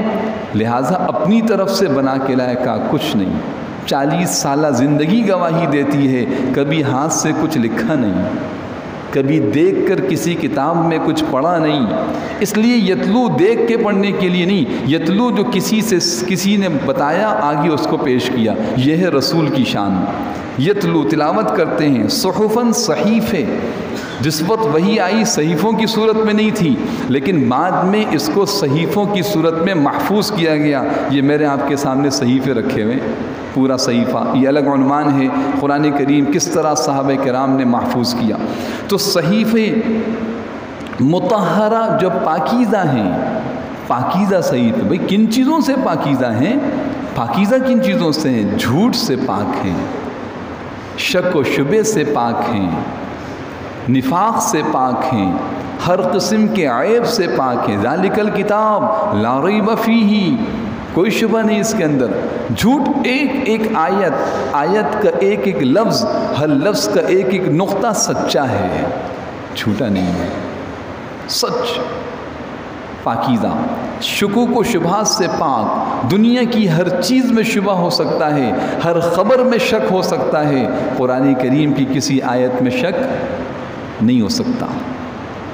لہٰذا اپنی طرف سے بنا کے لائے کا کچھ نہیں۔ 40 سالہ زندگی گواہی دیتی ہے، کبھی ہاتھ سے کچھ لکھا نہیں، کبھی دیکھ کر کسی کتاب میں کچھ پڑھا نہیں۔ اس لیے یتلو دیکھ کے پڑھنے کے لیے نہیں، یتلو جو کسی نے بتایا آگے اس کو پیش کیا، یہ ہے رسول کی شان۔ یتلو، تلاوت کرتے ہیں، صحفاً، صحیفے، جس وقت وحی آئی صحیفوں کی صورت میں نہیں تھی، لیکن بعد میں اس کو صحیفوں کی صورت میں محفوظ کیا گیا۔ یہ میرے آپ کے سامنے صحیفے رکھے ہوئے، پورا صحیفہ، یہ الگ عنوان ہے قرآن کریم کس طرح صحابہ کرام نے محفوظ کیا۔ تو صحیفے مطہرہ جو پاکیزہ ہیں، پاکیزہ صحیفے، بھئی کن چیزوں سے پاکیزہ ہیں؟ پاکیزہ کن چیزوں سے ہیں؟ جھوٹ سے پاک ہیں، شک و شبے سے پاک ہیں، نفاق سے پاک ہیں، ہر قسم کے عیب سے پاک ہیں۔ ذالک الکتاب لا ریب فیہ، کوئی شبہ نہیں اس کے اندر۔ جھوٹ ایک ایک آیت کا ایک ایک لفظ، ہر لفظ کا ایک ایک نقطہ سچا ہے، جھوٹا نہیں ہے، سچ پاکیزہ۔ شکوک و شبہات سے پاک، دنیا کی ہر چیز میں شبہ ہو سکتا ہے، ہر خبر میں شک ہو سکتا ہے، قرآن کریم کی کسی آیت میں شک نہیں ہو سکتا،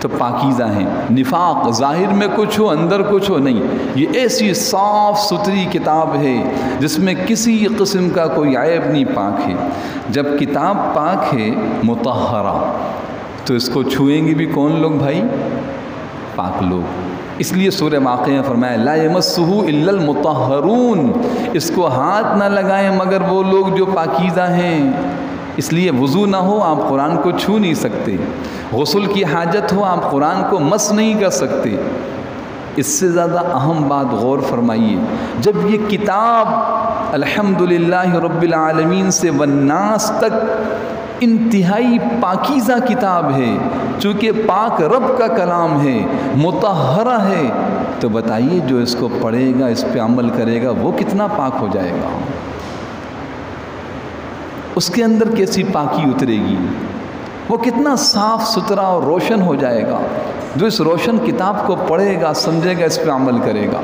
تو پاکیزہ ہیں۔ نفاق، ظاہر میں کچھ ہو اندر کچھ ہو نہیں، یہ ایسی صاف ستھری کتاب ہے جس میں کسی قسم کا کوئی عیب نہیں، پاک ہے۔ جب کتاب پاک ہے مطہرہ، تو اس کو چھوئیں گے بھی کون لوگ بھائی؟ پاک لوگ۔ اس لیے سورہ واقعہ فرمایا لا یمسہ الا المطہرون، اس کو ہاتھ نہ لگائیں مگر وہ لوگ جو پاکیزہ ہیں۔ اس لیے وضو نہ ہو آپ قرآن کو چھو نہیں سکتے، غسل کی حاجت ہو آپ قرآن کو مس نہیں کر سکتے۔ اس سے زیادہ اہم بات غور فرمائیے، جب یہ کتاب الحمدللہ رب العالمین سے والناس تک انتہائی پاکیزہ کتاب ہے، چونکہ پاک رب کا کلام ہے، مطہرہ ہے، تو بتائیے جو اس کو پڑھے گا، اس پہ عمل کرے گا، وہ کتنا پاک ہو جائے گا، اس کے اندر کیسی پاکی اترے گی، وہ کتنا صاف ستھرا اور روشن ہو جائے گا جو اس روشن کتاب کو پڑھے گا، سمجھے گا، اس پہ عمل کرے گا۔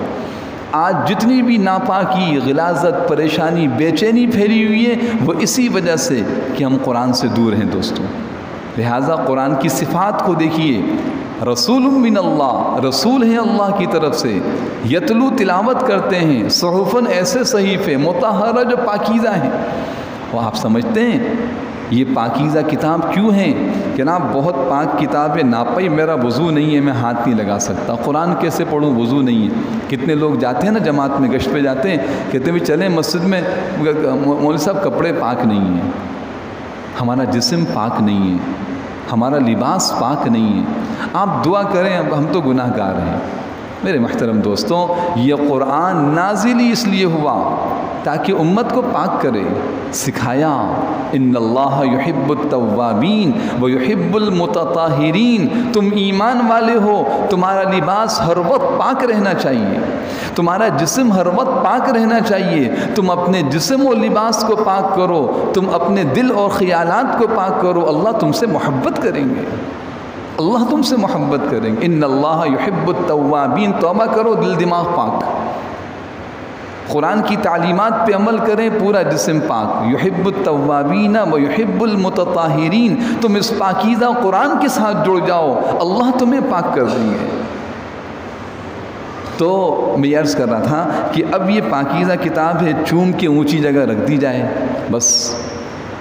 آج جتنی بھی ناپاکی، غلاظت، پریشانی، بے چینی پھیلی ہوئی ہے، وہ اسی وجہ سے کہ ہم قرآن سے دور ہیں دوستوں۔ لہٰذا قرآن کی صفات کو دیکھیے، رسول من اللہ، رسول ہیں اللہ کی طرف سے، یتلو تلاوت کرتے ہیں، صحفاً ایسے صحیفے مطہرہ جو پاکیزہ ہیں۔ وہ آپ سمجھتے ہیں یہ پاکیزہ کتاب کیوں ہیں؟ جناب بہت پاک کتاب ہے، ناپائی میرا وضو نہیں ہے، میں ہاتھ نہیں لگا سکتا، قرآن کیسے پڑھوں، وضو نہیں ہے۔ کتنے لوگ جاتے ہیں نا جماعت میں، گشت پہ جاتے ہیں، کہتے ہیں بھی چلیں مسجد میں، مولوی صاحب کپڑے پاک نہیں ہیں، ہمارا جسم پاک نہیں ہے، ہمارا لباس پاک نہیں ہے، آپ دعا کریں، ہم تو گناہ گار ہیں۔ میرے محترم دوستوں، یہ قرآن نازل ہی اس لیے ہوا تاکہ امت کو پاک کرے، سکھایا ان اللہ یحب التوابین ویحب المتطہرین، تم ایمان والے ہو، تمہارا لباس ہر وقت پاک رہنا چاہیے، تمہارا جسم ہر وقت پاک رہنا چاہیے، تم اپنے جسم و لباس کو پاک کرو، تم اپنے دل اور خیالات کو پاک کرو، اللہ تم سے محبت کریں گے، اللہ تم سے محبت کریں گے۔ ان اللہ یحب التوابین، توبہ کرو، دل دماغ پاک، قرآن کی تعلیمات پہ عمل کریں، پورا جسم پاک۔ یحب التوابین و یحب المتطہرین، تم اس پاکیزہ قرآن کے ساتھ جڑ جاؤ، اللہ تمہیں پاک کر دیں گے۔ تو میں عرض کر رہا تھا کہ اب یہ پاکیزہ کتاب ہے، چوم کے اونچی جگہ رکھ دی جائے، بس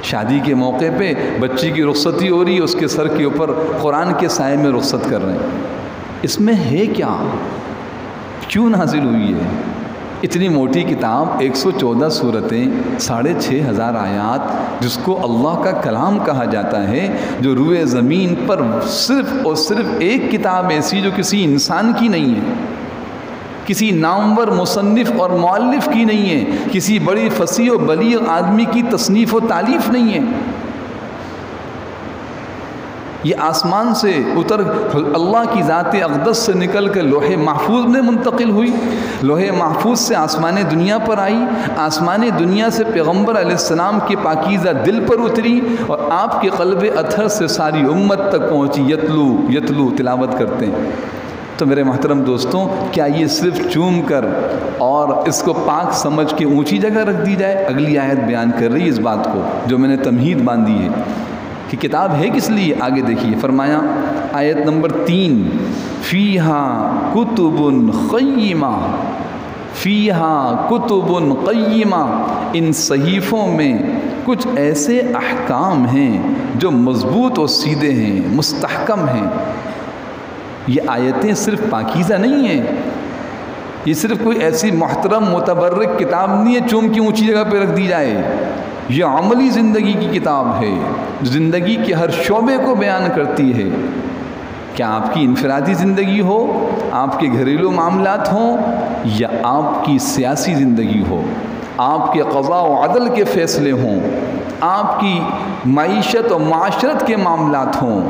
شادی کے موقع پہ بچی کی رخصتی ہو رہی ہے، اس کے سر کے اوپر قرآن کے سائے میں رخصت کر رہے ہیں، اس میں ہے کیا؟ کیوں نازل ہوئی ہے؟ اتنی موٹی کتاب، 114 صورتیں، 6500 آیات، جس کو اللہ کا کلام کہا جاتا ہے، جو روئے زمین پر صرف اور صرف ایک کتاب ایسی جو کسی انسان کی نہیں ہے، کسی نامور مصنف اور مؤلف کی نہیں ہے، کسی بڑی فصیح و بلیغ آدمی کی تصنیف و تالیف نہیں ہے، یہ آسمان سے اتر اللہ کی ذات اقدس سے نکل کر لوح محفوظ میں منتقل ہوئی، لوح محفوظ سے آسمان دنیا پر آئی، آسمان دنیا سے پیغمبر علیہ السلام کے پاکیزہ دل پر اتری، اور آپ کے قلب اطہر سے ساری امت تک پہنچی، یتلو تلاوت کرتے ہیں۔ تو میرے محترم دوستوں، کیا یہ صرف چوم کر اور اس کو پاک سمجھ کے اونچی جگہ رکھ دی جائے؟ اگلی آیت بیان کر رہی ہے اس بات کو، جو میں نے تمہید باندھی ہے کہ کتاب ہے کس لیے۔ آگے دیکھیے، فرمایا آیت نمبر 3، فیہا کتب قیمہ، فیہا کتب قیمہ، ان صحیفوں میں کچھ ایسے احکام ہیں جو مضبوط اور سیدھے ہیں، مستحکم ہیں۔ یہ آیتیں صرف پاکیزہ نہیں ہیں، یہ صرف کوئی ایسی محترم متبرک کتاب نہیں ہے چوم کی اونچی جگہ پہ رکھ دی جائے، یہ عملی زندگی کی کتاب ہے جو زندگی کے ہر شعبے کو بیان کرتی ہے۔ کیا آپ کی انفرادی زندگی ہو، آپ کے گھریلو معاملات ہوں، یا آپ کی سیاسی زندگی ہو، آپ کے قضاء و عدل کے فیصلے ہوں، آپ کی معیشت و معاشرت کے معاملات ہوں،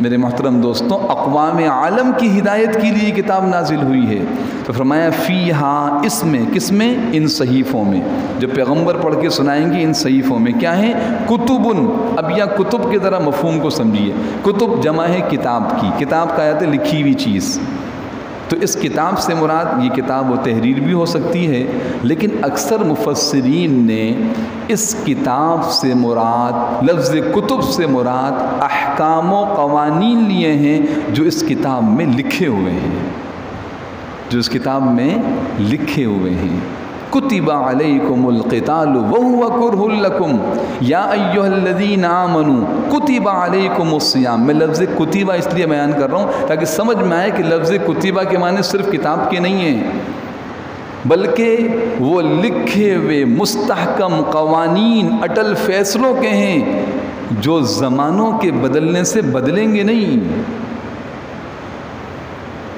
میرے محترم دوستوں، اقوام عالم کی ہدایت کے لیے کتاب نازل ہوئی ہے۔ تو فرمایا فیہا، اس میں، کس میں؟ ان صحیفوں میں، جو پیغمبر پڑھ کے سنائیں گے ان صحیفوں میں کیا ہیں؟ کتبن۔ اب یا کتب کے ذرا مفہوم کو سمجھیے، کتب جمع ہے کتاب کی، کتاب کا آیت ہے لکھی ہوئی چیز۔ تو اس کتاب سے مراد یہ کتاب و تحریر بھی ہو سکتی ہے، لیکن اکثر مفسرین نے اس کتاب سے مراد، لفظ کتب سے مراد احکام و قوانین لیے ہیں جو اس کتاب میں لکھے ہوئے ہیں، جو اس کتاب میں لکھے ہوئے ہیں۔ کتب علیکم القتال وہو کرہ لکم یا ایھا الذین آمنوا کتب علیکم الصیام۔ میں لفظ کتبہ اس لیے بیان کر رہا ہوں تاکہ سمجھ میں آئے کہ لفظ کتبہ کے معنی صرف کتاب کے نہیں ہیں، بلکہ وہ لکھے ہوئے مستحکم قوانین، اٹل فیصلوں کے ہیں جو زمانوں کے بدلنے سے بدلیں گے نہیں۔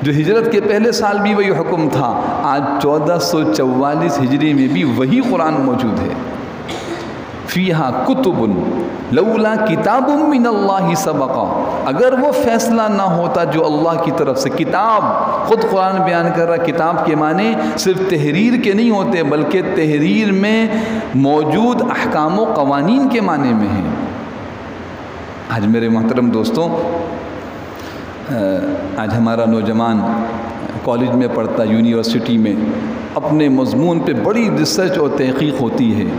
جو ہجرت کے پہلے سال بھی وہی حکم تھا، آج 1444 ہجری میں بھی وہی قرآن موجود ہے۔ فیہا کتب لولا کتاب من اللہ سبقا، اگر وہ فیصلہ نہ ہوتا جو اللہ کی طرف سے، کتاب خود قرآن بیان کر رہا، کتاب کے معنی صرف تحریر کے نہیں ہوتے بلکہ تحریر میں موجود احکام و قوانین کے معنی میں ہیں۔ آج میرے محترم دوستوں، آج ہمارا نوجوان کالج میں پڑھتا، یونیورسٹی میں، اپنے مضمون پہ بڑی ریسرچ اور تحقیق ہوتی ہے،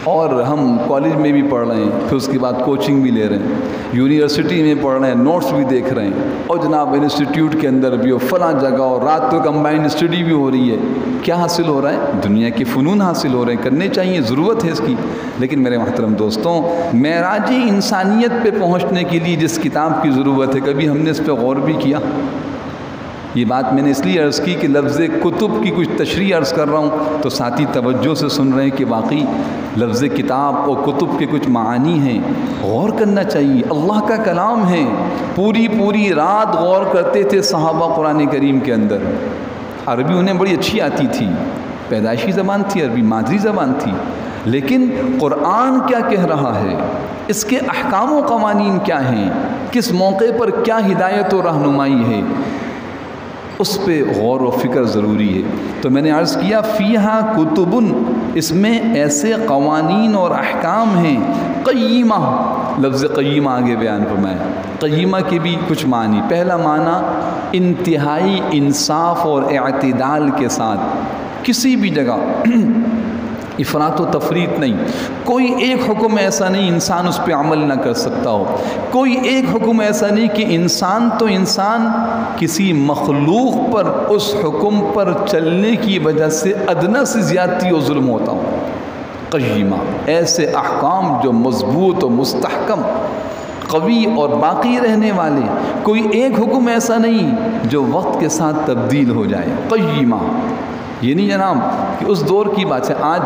اور ہم کالج میں بھی پڑھ رہے ہیں، پھر اس کے بعد کوچنگ بھی لے رہے ہیں، یونیورسٹی میں پڑھ رہے ہیں، نوٹس بھی دیکھ رہے ہیں، اور جناب انسٹیٹیوٹ کے اندر بھی ہو فلاں جگہ، اور رات کو کمبائنڈ اسٹڈی بھی ہو رہی ہے۔ کیا حاصل ہو رہا ہے؟ دنیا کے فنون حاصل ہو رہے ہیں، کرنے چاہیے، ضرورت ہے اس کی۔ لیکن میرے محترم دوستوں، معراج انسانیت پہ پہنچنے کے لیے جس کتاب کی ضرورت ہے، کبھی ہم نے اس پہ غور بھی کیا؟ یہ بات میں نے اس لیے عرض کی کہ لفظ کتب کی کچھ تشریح عرض کر رہا ہوں تو ساتھی توجہ سے سن رہے ہیں کہ واقعی لفظ کتاب اور کتب کے کچھ معانی ہیں، غور کرنا چاہیے، اللہ کا کلام ہے۔ پوری رات غور کرتے تھے صحابہ قرآن کریم کے اندر۔ عربی انہیں بڑی اچھی آتی تھی، پیدائشی زبان تھی عربی، مادری زبان تھی، لیکن قرآن کیا کہہ رہا ہے، اس کے احکام و قوانین کیا ہیں، کس موقع پر کیا ہدایت و رہنمائی ہے، اس پہ غور و فکر ضروری ہے۔ تو میں نے عرض کیا فیہا کتبن، اس میں ایسے قوانین اور احکام ہیں، قیمہ، لفظ قیمہ آگے بیان فرمایا۔ قیمہ کے بھی کچھ معنی، پہلا معنی انتہائی انصاف اور اعتدال کے ساتھ، کسی بھی جگہ افراط و تفریط نہیں، کوئی ایک حکم ایسا نہیں انسان اس پہ عمل نہ کر سکتا ہو، کوئی ایک حکم ایسا نہیں کہ انسان تو انسان کسی مخلوق پر اس حکم پر چلنے کی وجہ سے ادنیٰ سے زیادتی و ظلم ہوتا ہو۔ قیمہ، ایسے احکام جو مضبوط و مستحکم، قوی اور باقی رہنے والے، کوئی ایک حکم ایسا نہیں جو وقت کے ساتھ تبدیل ہو جائے۔ قیمہ یہ نہیں جناب کہ اس دور کی بات ہے۔ آج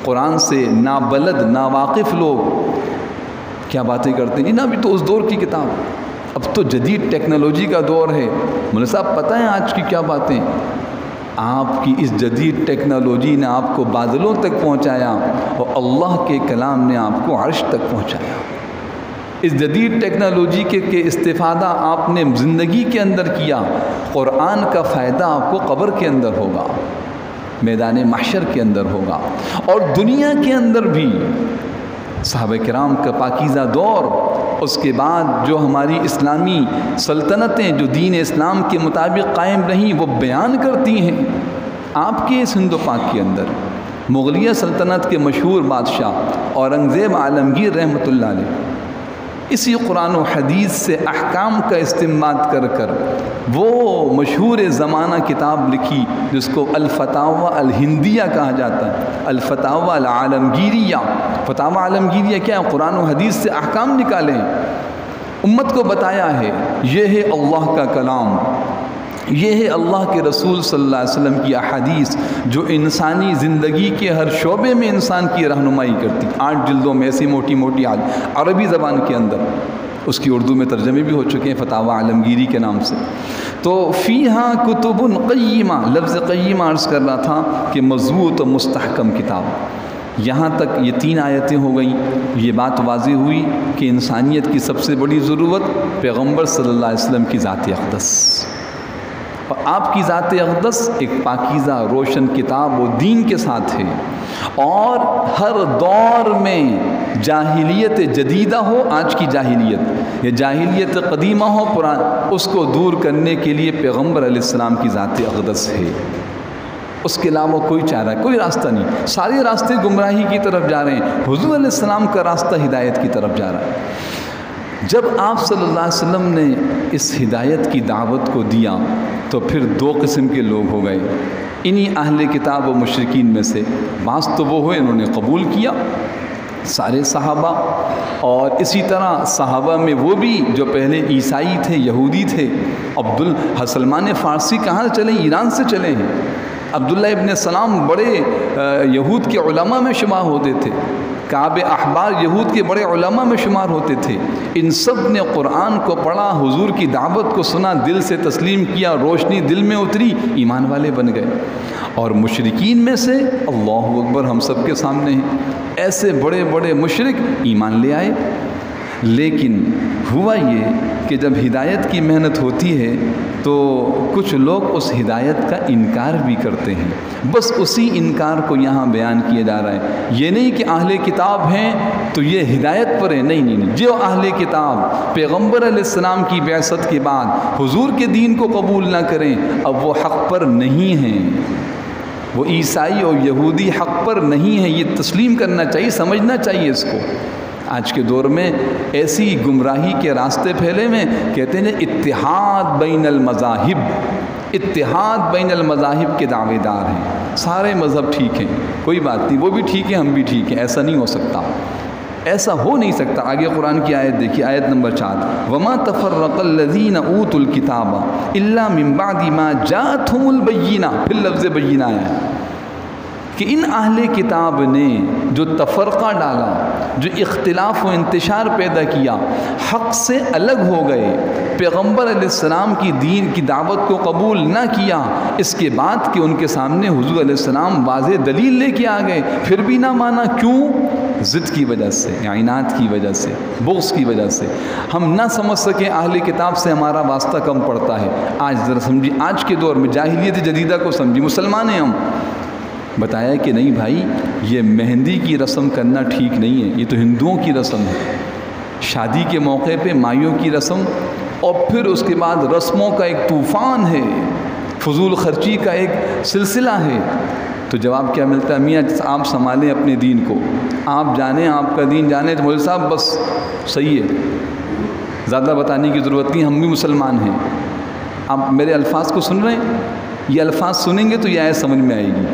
قرآن سے نابلد ناواقف لوگ کیا باتیں کرتے ہیں، ابھی تو اس دور کی کتاب، اب تو جدید ٹیکنالوجی کا دور ہے۔ مولانا صاحب پتہ ہے آج کی کیا باتیں؟ آپ کی اس جدید ٹیکنالوجی نے آپ کو بادلوں تک پہنچایا اور اللہ کے کلام نے آپ کو عرش تک پہنچایا۔ اس جدید ٹیکنالوجی کے استفادہ آپ نے زندگی کے اندر کیا، قرآن کا فائدہ آپ کو قبر کے اندر ہوگا، میدان محشر کے اندر ہوگا، اور دنیا کے اندر بھی صحابہ کرام کا پاکیزہ دور، اس کے بعد جو ہماری اسلامی سلطنتیں جو دین اسلام کے مطابق قائم رہیں، وہ بیان کرتی ہیں۔ آپ کے اس ہند و پاک کے اندر مغلیہ سلطنت کے مشہور بادشاہ اورنگزیب عالمگیر رحمۃ اللہ علیہ، اسی قرآن و حدیث سے احکام کا استنباط کر کر وہ مشہور زمانہ کتاب لکھی جس کو الفتاوی الہندیہ کہا جاتا ہے، الفتاوی العالمگیریہ۔ فتاوی عالمگیریہ کیا ہے؟ قرآن و حدیث سے احکام نکالیں، امت کو بتایا ہے یہ ہے اللہ کا کلام، یہ ہے اللہ کے رسول صلی اللہ علیہ وسلم کی احادیث جو انسانی زندگی کے ہر شعبے میں انسان کی رہنمائی کرتی۔ 8 جلدوں میں ایسی موٹی موٹی عربی زبان کے اندر، اس کی اردو میں ترجمے بھی ہو چکے ہیں فتاوی عالمگیری کے نام سے۔ تو فیہا کتب قیمہ، لفظ قیمہ عرض کر رہا تھا کہ مضبوط و مستحکم کتاب۔ یہاں تک یہ 3 آیتیں ہو گئیں، یہ بات واضح ہوئی کہ انسانیت کی سب سے بڑی ضرورت پیغمبر صلی اللہ علیہ وسلم کی ذات اقدس، اور آپ کی ذات اقدس ایک پاکیزہ روشن کتاب و دین کے ساتھ ہے، اور ہر دور میں جاہلیت جدیدہ ہو، آج کی جاہلیت یا جاہلیت قدیمہ ہو اس کو دور کرنے کے لیے پیغمبر علیہ السلام کی ذات اقدس ہے۔ اس کے علاوہ کوئی چارہ، کوئی راستہ نہیں، سارے راستے گمراہی کی طرف جا رہے ہیں، حضور علیہ السلام کا راستہ ہدایت کی طرف جا رہا ہے۔ جب آپ صلی اللہ علیہ وسلم نے اس ہدایت کی دعوت کو دیا تو پھر 2 قسم کے لوگ ہو گئے، انہی اہل کتاب و مشرکین میں سے بعض تو وہ ہوئے انہوں نے قبول کیا، سارے صحابہ، اور اسی طرح صحابہ میں وہ بھی جو پہلے عیسائی تھے، یہودی تھے۔ سلمان فارسی کہاں سے چلے؟ ایران سے چلے ہیں۔ عبداللہ ابن سلام بڑے یہود کے علماء میں شمار ہوتے تھے، کعب احبار یہود کے بڑے علماء میں شمار ہوتے تھے۔ ان سب نے قرآن کو پڑھا، حضور کی دعوت کو سنا، دل سے تسلیم کیا، روشنی دل میں اتری، ایمان والے بن گئے۔ اور مشرکین میں سے اللہ اکبر ہم سب کے سامنے ہیں، ایسے بڑے بڑے مشرک ایمان لے آئے۔ لیکن ہوا یہ کہ جب ہدایت کی محنت ہوتی ہے تو کچھ لوگ اس ہدایت کا انکار بھی کرتے ہیں۔ بس اسی انکار کو یہاں بیان کیا جا رہا ہے۔ یہ نہیں کہ اہل کتاب ہیں تو یہ ہدایت پر ہے، نہیں نہیں نہیں، جو اہل کتاب پیغمبر علیہ السلام کی بعثت کے بعد حضور کے دین کو قبول نہ کریں، اب وہ حق پر نہیں ہیں، وہ عیسائی اور یہودی حق پر نہیں ہیں، یہ تسلیم کرنا چاہیے، سمجھنا چاہیے اس کو۔ آج کے دور میں ایسی گمراہی کے راستے پھیلے ہوئے، کہتے ہیں اتحاد بین المذاہب، اتحاد بین المذاہب کے دعوے دار ہیں، سارے مذہب ٹھیک ہیں، کوئی بات نہیں، وہ بھی ٹھیک ہیں، ہم بھی ٹھیک ہیں۔ ایسا نہیں ہو سکتا، ایسا ہو نہیں سکتا۔ آگے قرآن کی آیت دیکھیے، آیت نمبر 4، وَمَا تَفَرَّقَ الَّذِينَ أُوتُوا الْكِتَابَ إِلَّا مِن بَعْدِ مَا جَاءَتْهُمُ الْبَيِّنَةُ، پھر لفظ بینہ آیا کہ ان اہل کتاب نے جو تفرقہ ڈالا، جو اختلاف و انتشار پیدا کیا، حق سے الگ ہو گئے، پیغمبر علیہ السلام کی دین کی دعوت کو قبول نہ کیا، اس کے بعد کہ ان کے سامنے حضور علیہ السلام واضح دلیل لے کے آ گئے، پھر بھی نہ مانا، کیوں؟ ضد کی وجہ سے، عناد کی وجہ سے، بغض کی وجہ سے۔ ہم نہ سمجھ سکیں اہل کتاب سے ہمارا واسطہ کم پڑتا ہے۔ آج ذرا سمجھی، آج کے دور میں جاہلیت جدیدہ کو سمجھی، مسلمان ہیں ہم، بتایا کہ نہیں بھائی، یہ مہندی کی رسم کرنا ٹھیک نہیں ہے، یہ تو ہندوؤں کی رسم ہے، شادی کے موقع پہ مائیوں کی رسم، اور پھر اس کے بعد رسموں کا ایک طوفان ہے، فضول خرچی کا ایک سلسلہ ہے۔ تو جواب کیا ملتا ہے؟ میاں آپ سنبھالیں اپنے دین کو، آپ جانیں، آپ کا دین جانیں۔ تو مولوی صاحب بس صحیح ہے، زیادہ بتانے کی ضرورت نہیں، ہم بھی مسلمان ہیں۔ آپ میرے الفاظ کو سن رہے ہیں؟ یہ الفاظ سنیں گے تو یہ آیت سمجھ میں آئے گی،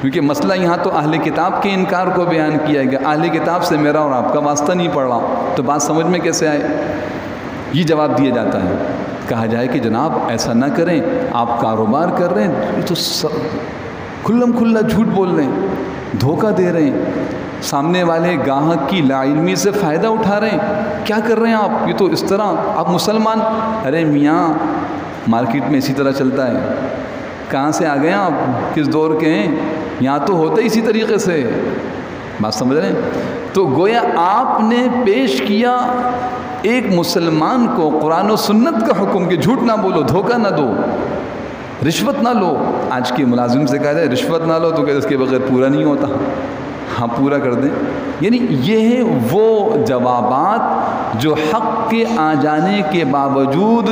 کیونکہ مسئلہ یہاں تو اہل کتاب کے انکار کو بیان کیا گیا، اہل کتاب سے میرا اور آپ کا واسطہ نہیں پڑ رہا، تو بات سمجھ میں کیسے آئے؟ یہ جواب دیا جاتا ہے، کہا جائے کہ جناب ایسا نہ کریں، آپ کاروبار کر رہے ہیں، یہ تو کھلم کھلا جھوٹ بول رہے ہیں، دھوکہ دے رہے ہیں، سامنے والے گاہک کی لا علمی سے فائدہ اٹھا رہے ہیں، کیا کر رہے ہیں آپ؟ یہ تو اس طرح آپ مسلمان، ارے میاں مارکیٹ میں اسی طرح چلتا ہے، کہاں سے آ گئے آپ، کس دور کے ہیں؟ یہاں تو ہوتا ہی اسی طریقے سے، بات سمجھ رہے ہیں؟ تو گویا آپ نے پیش کیا ایک مسلمان کو قرآن و سنت کا حکم کہ جھوٹ نہ بولو، دھوکہ نہ دو، رشوت نہ لو۔ آج کے ملازم سے کہا جائے رشوت نہ لو تو کہ اس کے بغیر پورا نہیں ہوتا، ہاں پورا کر دیں۔ یعنی یہ ہے وہ جوابات جو حق کے آ جانے کے باوجود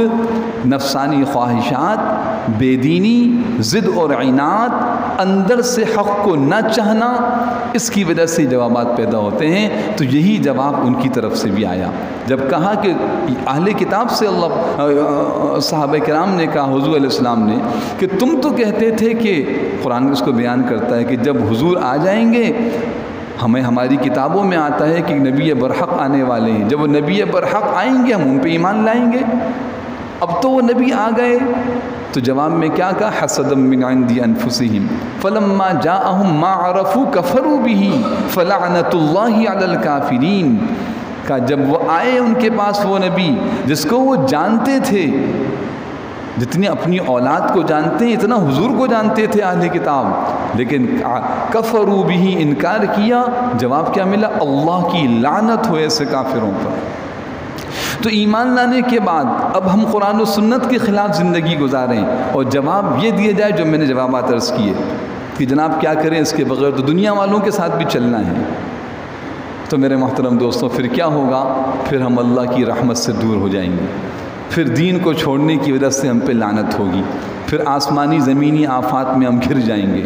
نفسانی خواہشات بے دینی، ضد اور عناد، اندر سے حق کو نہ چاہنا، اس کی وجہ سے جوابات پیدا ہوتے ہیں۔ تو یہی جواب ان کی طرف سے بھی آیا جب کہا کہ اہل کتاب سے صحابہ کرام نے کہا حضور علیہ السلام نے کہ تم تو کہتے تھے کہ قرآن اس کو بیان کرتا ہے کہ جب حضور آ جائیں گے ہمیں ہماری کتابوں میں آتا ہے کہ نبی برحق آنے والے ہیں، جب وہ نبی برحق آئیں گے ہم ان پہ ایمان لائیں گے۔ اب تو وہ نبی آ گئے تو جواب میں کیا کہا؟ حسدا من عند انفسهم فلما جاءهم ما عرفوا كفروا به فلعنت اللہ علی الکافرین۔ کہ جب وہ آئے ان کے پاس وہ نبی جس کو وہ جانتے تھے، جتنی اپنی اولاد کو جانتے ہیں اتنا حضور کو جانتے تھے اہل کتاب، لیکن کفروا به انکار کیا، جواب کیا ملا؟ اللہ کی لعنت ہوئے ایسے کافروں پر۔ تو ایمان لانے کے بعد اب ہم قرآن و سنت کے خلاف زندگی گزاریں اور جواب یہ دیے جائے جو میں نے جوابات عرض کیے کہ جناب کیا کریں اس کے بغیر تو دنیا والوں کے ساتھ بھی چلنا ہے، تو میرے محترم دوستوں پھر کیا ہوگا؟ پھر ہم اللہ کی رحمت سے دور ہو جائیں گے، پھر دین کو چھوڑنے کی وجہ سے ہم پہ لعنت ہوگی، پھر آسمانی زمینی آفات میں ہم گھر جائیں گے،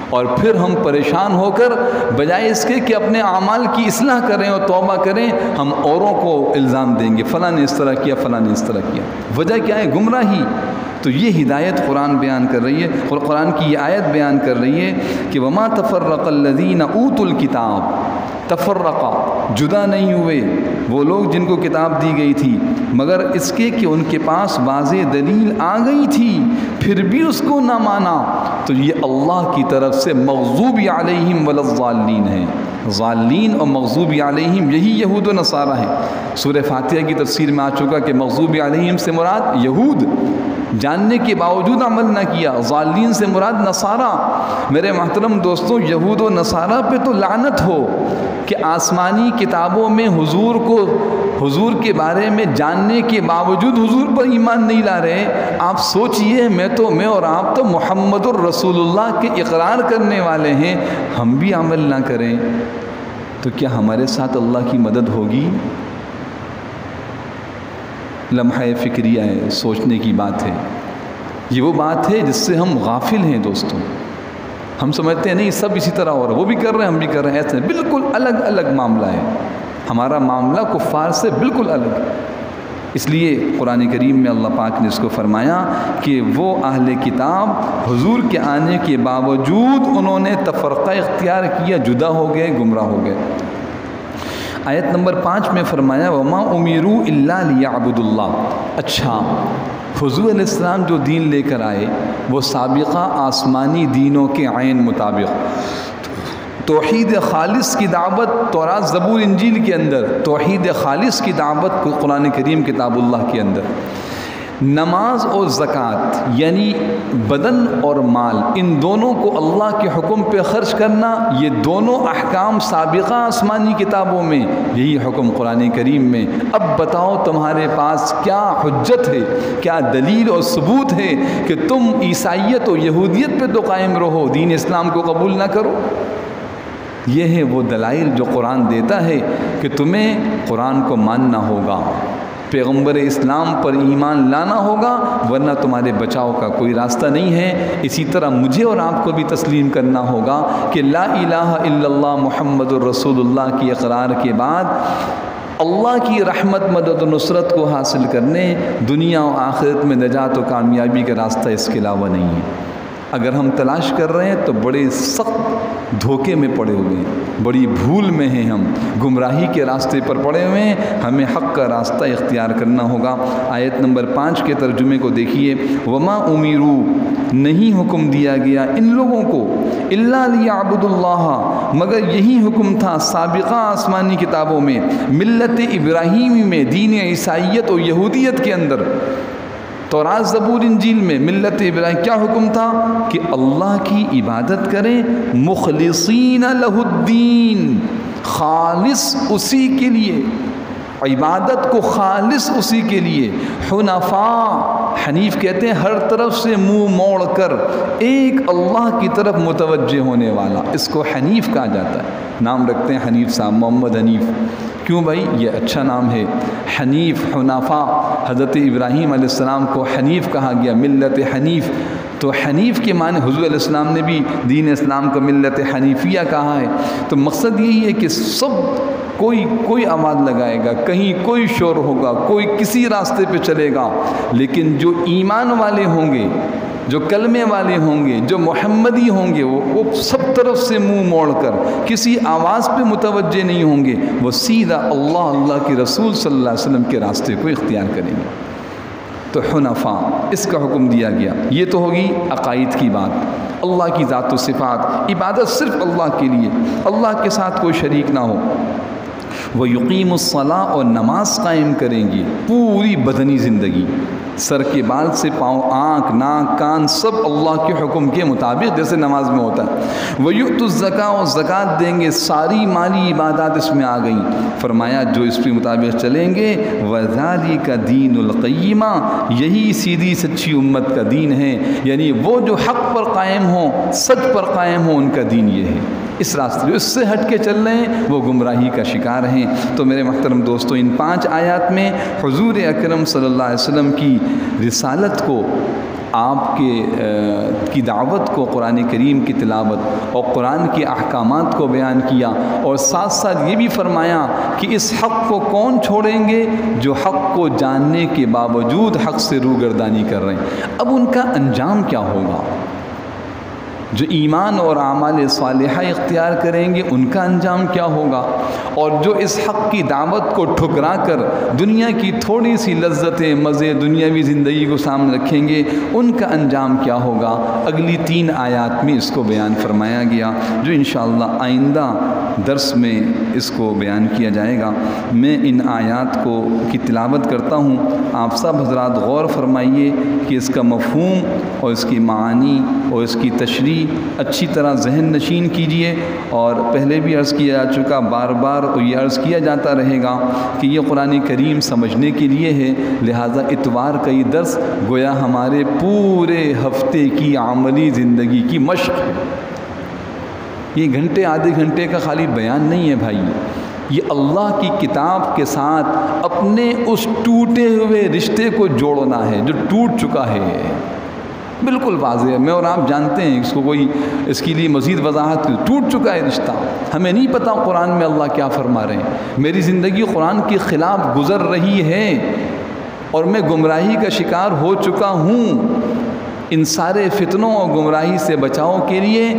اور پھر ہم پریشان ہو کر بجائے اس کے کہ اپنے اعمال کی اصلاح کریں اور توبہ کریں، ہم اوروں کو الزام دیں گے فلاں نے اس طرح کیا، فلاں نے اس طرح کیا۔ وجہ کیا ہے؟ گمراہی۔ تو یہ ہدایت قرآن بیان کر رہی ہے، اور قرآن کی یہ آیت بیان کر رہی ہے کہ وما تفرق الذین اوتوا الکتاب، تفرقہ جدا نہیں ہوئے وہ لوگ جن کو کتاب دی گئی تھی مگر اس کے کہ ان کے پاس واضح دلیل آ گئی تھی پھر بھی اس کو نہ مانا، تو یہ اللہ کی طرف سے مغضوب علیہم ولا الضالین ہے۔ ضالین اور مغضوب علیہم یہی یہود و نصارہ ہیں۔ سورہ فاتحہ کی تفسیر میں آ چکا کہ مغضوب علیہم سے مراد یہود، جاننے کے باوجود عمل نہ کیا، ضالین سے مراد نصارہ۔ میرے محترم دوستوں، یہود و نصارہ پہ تو لعنت ہو کہ آسمانی کتابوں میں حضور کے بارے میں جاننے کے باوجود حضور پر ایمان نہیں لا رہے۔ آپ سوچئے میں اور آپ تو محمد الرسول اللہ کے اقرار کرنے والے ہیں، ہم بھی عمل نہ کریں تو کیا ہمارے ساتھ اللہ کی مدد ہوگی؟ لمحہ فکریہ ہے، سوچنے کی بات ہے۔ یہ وہ بات ہے جس سے ہم غافل ہیں دوستوں۔ ہم سمجھتے ہیں نہیں سب اسی طرح ہو رہا ہے، وہ بھی کر رہے ہیں ہم بھی کر رہے ہیں، ایسے بالکل الگ الگ معاملہ ہے۔ ہمارا معاملہ کفار سے بالکل الگ ہے۔ اس لیے قرآن کریم میں اللہ پاک نے اس کو فرمایا کہ وہ اہل کتاب حضور کے آنے کے باوجود انہوں نے تفرقہ اختیار کیا، جدا ہو گئے، گمراہ ہو گئے۔ آیت نمبر 5 میں فرمایا وَمَا أُمِرُوا إِلَّا لِيَعْبُدُوا اللَّهَ۔ اچھا، حضور علیہ السلام جو دین لے کر آئے وہ سابقہ آسمانی دینوں کے عین مطابق توحید خالص کی دعوت تورات زبور انجیل کے اندر، توحید خالص کی دعوت قرآن کریم کتاب اللہ کے اندر، نماز اور زکوٰۃ یعنی بدن اور مال ان دونوں کو اللہ کے حکم پہ خرچ کرنا، یہ دونوں احکام سابقہ آسمانی کتابوں میں، یہی حکم قرآن کریم میں۔ اب بتاؤ تمہارے پاس کیا حجت ہے، کیا دلیل اور ثبوت ہے کہ تم عیسائیت اور یہودیت پہ تو قائم رہو، دین اسلام کو قبول نہ کرو؟ یہ ہے وہ دلائل جو قرآن دیتا ہے کہ تمہیں قرآن کو ماننا ہوگا، پیغمبر اسلام پر ایمان لانا ہوگا، ورنہ تمہارے بچاؤ کا کوئی راستہ نہیں ہے۔ اسی طرح مجھے اور آپ کو بھی تسلیم کرنا ہوگا کہ لا الہ الا اللہ محمد الرسول اللہ کی اقرار کے بعد اللہ کی رحمت، مدد و نصرت کو حاصل کرنے دنیا و آخرت میں نجات و کامیابی کا راستہ اس کے علاوہ نہیں ہے۔ اگر ہم تلاش کر رہے ہیں تو بڑے سخت دھوکے میں پڑے ہوئے ہیں، بڑی بھول میں ہیں، ہم گمراہی کے راستے پر پڑے ہوئے ہیں، ہمیں حق کا راستہ اختیار کرنا ہوگا۔ آیت نمبر 5 کے ترجمے کو دیکھیے، وما امیرو، نہیں حکم دیا گیا ان لوگوں کو، الا لیعبدوا اللہ، مگر یہی حکم تھا سابقہ آسمانی کتابوں میں، ملت ابراہیمی میں، دین عیسائیت اور یہودیت کے اندر، تورات زبور انجیل میں ملت ابراہیم کیا حکم تھا کہ اللہ کی عبادت کریں، مخلصین لہ الدین، خالص اسی کے لیے، عبادت کو خالص اسی کے لیے، حنفاء، حنیف کہتے ہیں ہر طرف سے منہ موڑ کر ایک اللہ کی طرف متوجہ ہونے والا، اس کو حنیف کہا جاتا ہے۔ نام رکھتے ہیں حنیف صاحب، محمد حنیف، کیوں بھائی؟ یہ اچھا نام ہے۔ حنیف، حنفاء، حضرت ابراہیم علیہ السلام کو حنیف کہا گیا، ملت حنیف۔ تو حنیف کے معنی حضور علیہ السلام نے بھی دین اسلام کو ملت حنیفیہ کہا ہے۔ تو مقصد یہی ہے کہ سب کوئی آواز لگائے گا، کہیں کوئی شور ہوگا، کوئی کسی راستے پہ چلے گا، لیکن جو ایمان والے ہوں گے، جو کلمے والے ہوں گے، جو محمدی ہوں گے، وہ سب طرف سے منہ موڑ کر کسی آواز پہ متوجہ نہیں ہوں گے، وہ سیدھا اللہ کے رسول صلی اللہ علیہ وسلم کے راستے کو اختیار کریں گے۔ تو حنفاء اس کا حکم دیا گیا۔ یہ تو ہوگی عقائد کی بات، اللہ کی ذات و صفات، عبادت صرف اللہ کے لیے، اللہ کے ساتھ کوئی شریک نہ ہو۔ وَيُقِيمُ الصَّلَاةَ، اور نماز قائم کریں گی، پوری بدنی زندگی، سر کے بال سے پاؤں، آنکھ، ناک، کان، سب اللہ کے حکم کے مطابق جیسے نماز میں ہوتا ہے۔ وَيُؤْتُ الزَّكَاةَ، اور زکوٰۃ دیں گے، ساری مالی عبادات اس میں آ گئیں۔ فرمایا جو اس کے مطابق چلیں گے، وَذَلِكَ دِينُ الْقَيِّمَةِ، یہی سیدھی سچی امت کا دین ہے، یعنی وہ جو حق پر قائم ہوں، سچ پر قائم ہوں، ان کا دین یہ ہے۔ اس راستے اس سے ہٹ کے چل رہے ہیں وہ گمراہی کا شکار ہیں۔ تو میرے محترم دوستو، ان 5 آیات میں حضور اکرم صلی اللہ علیہ وسلم کی رسالت کو، آپ کی دعوت کو، قرآن کریم کی تلاوت اور قرآن کے احکامات کو بیان کیا، اور ساتھ ساتھ یہ بھی فرمایا کہ اس حق کو کون چھوڑیں گے جو حق کو جاننے کے باوجود حق سے روگردانی کر رہے ہیں۔ اب ان کا انجام کیا ہوگا؟ جو ایمان اور اعمال صالحہ اختیار کریں گے ان کا انجام کیا ہوگا؟ اور جو اس حق کی دعوت کو ٹھکرا کر دنیا کی تھوڑی سی لذتیں، مزے، دنیاوی زندگی کو سامنے رکھیں گے، ان کا انجام کیا ہوگا؟ اگلی 3 آیات میں اس کو بیان فرمایا گیا، جو انشاءاللہ آئندہ درس میں اس کو بیان کیا جائے گا۔ میں ان آیات کی تلاوت کرتا ہوں، آپ سب حضرات غور فرمائیے کہ اس کا مفہوم اور اس کی معانی اور اس کی تشریح اچھی طرح ذہن نشین کیجئے۔ اور پہلے بھی عرض کیا جا چکا، بار بار یہ عرض کیا جاتا رہے گا کہ یہ قرآن کریم سمجھنے کے لیے ہے، لہٰذا اتوار کا یہ درس گویا ہمارے پورے ہفتے کی عملی زندگی کی مشق ہے۔ یہ گھنٹے، آدھے گھنٹے کا خالی بیان نہیں ہے بھائی، یہ اللہ کی کتاب کے ساتھ اپنے اس ٹوٹے ہوئے رشتے کو جوڑنا ہے جو ٹوٹ چکا ہے۔ بالکل واضح ہے، میں اور آپ جانتے ہیں، اس کو کوئی اس کے لیے مزید وضاحت، ٹوٹ چکا ہے رشتہ۔ ہمیں نہیں پتہ قرآن میں اللہ کیا فرما رہے ہیں، میری زندگی قرآن کے خلاف گزر رہی ہے اور میں گمراہی کا شکار ہو چکا ہوں۔ ان سارے فتنوں اور گمراہی سے بچاؤ کے لیے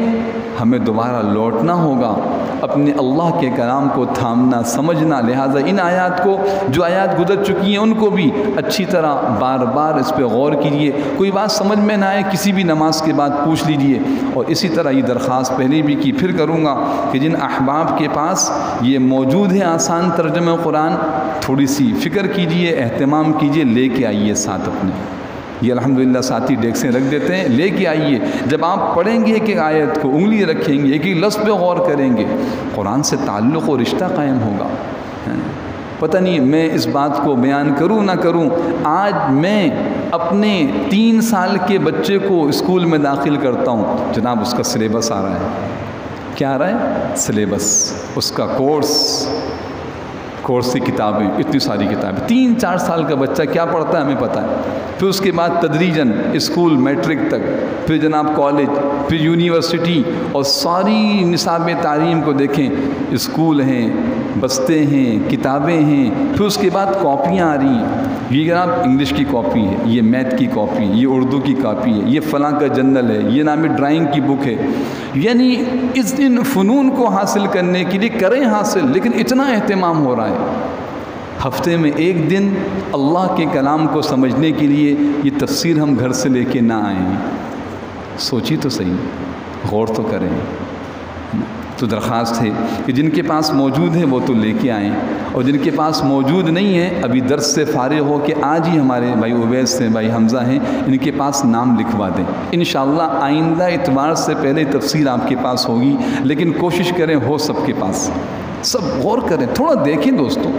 ہمیں دوبارہ لوٹنا ہوگا، اپنے اللہ کے کلام کو تھامنا، سمجھنا۔ لہٰذا ان آیات کو، جو آیات گزر چکی ہیں ان کو بھی اچھی طرح بار بار اس پہ غور کیجیے۔ کوئی بات سمجھ میں نہ آئے کسی بھی نماز کے بعد پوچھ لیجیے۔ اور اسی طرح یہ درخواست پہلے بھی کی، پھر کروں گا کہ جن احباب کے پاس یہ موجود ہے آسان ترجمہ قرآن، تھوڑی سی فکر کیجیے، اہتمام کیجیے، لے کے آئیے ساتھ اپنے۔ یہ الحمدللہ ساتھی ڈیکسیں رکھ دیتے ہیں، لے کے آئیے۔ جب آپ پڑھیں گے کہ آیت کو انگلی رکھیں گے، کہ لفظ پہ غور کریں گے، قرآن سے تعلق و رشتہ قائم ہوگا۔ پتہ نہیں میں اس بات کو بیان کروں نہ کروں، آج میں اپنے 3 سال کے بچے کو اسکول میں داخل کرتا ہوں، جناب اس کا سلیبس آ رہا ہے۔ کیا آ رہا ہے؟ سلیبس، اس کا کورس کی کتابیں، اتنی ساری کتابیں۔ 3-4 سال کا بچہ کیا پڑھتا ہے ہمیں پتہ ہے۔ پھر اس کے بعد تدریجاً اسکول، میٹرک تک، پھر جناب کالج، پھر یونیورسٹی، اور ساری نصاب تعلیم کو دیکھیں، اسکول ہیں، بستے ہیں، کتابیں ہیں، پھر اس کے بعد کاپیاں آ رہی ہیں۔ یہ جناب انگلش کی کاپی ہے، یہ میتھ کی کاپی ہے، یہ اردو کی کاپی ہے، یہ فلاں کا جنرل ہے، یہ نام ڈرائنگ کی بک ہے۔ یعنی ان فنون کو حاصل کرنے کے لیے کریں حاصل، لیکن اتنا اہتمام ہو رہا ہے۔ ہفتے میں 1 دن اللہ کے کلام کو سمجھنے کے لیے یہ تفسیر ہم گھر سے لے کے نہ آئیں۔ سوچی تو صحیح، غور تو کریں۔ تو درخواست ہے کہ جن کے پاس موجود ہے وہ تو لے کے آئیں، اور جن کے پاس موجود نہیں ہے، ابھی درس سے فارغ ہو کے آج ہی ہمارے بھائی عویس سے، بھائی حمزہ ہیں، ان کے پاس نام لکھوا دیں۔ انشاءاللہ آئندہ اتوار سے پہلے تفسیر آپ کے پاس ہوگی، لیکن کوشش کریں ہو سب کے پاس۔ سب غور کریں، تھوڑا دیکھیں دوستوں،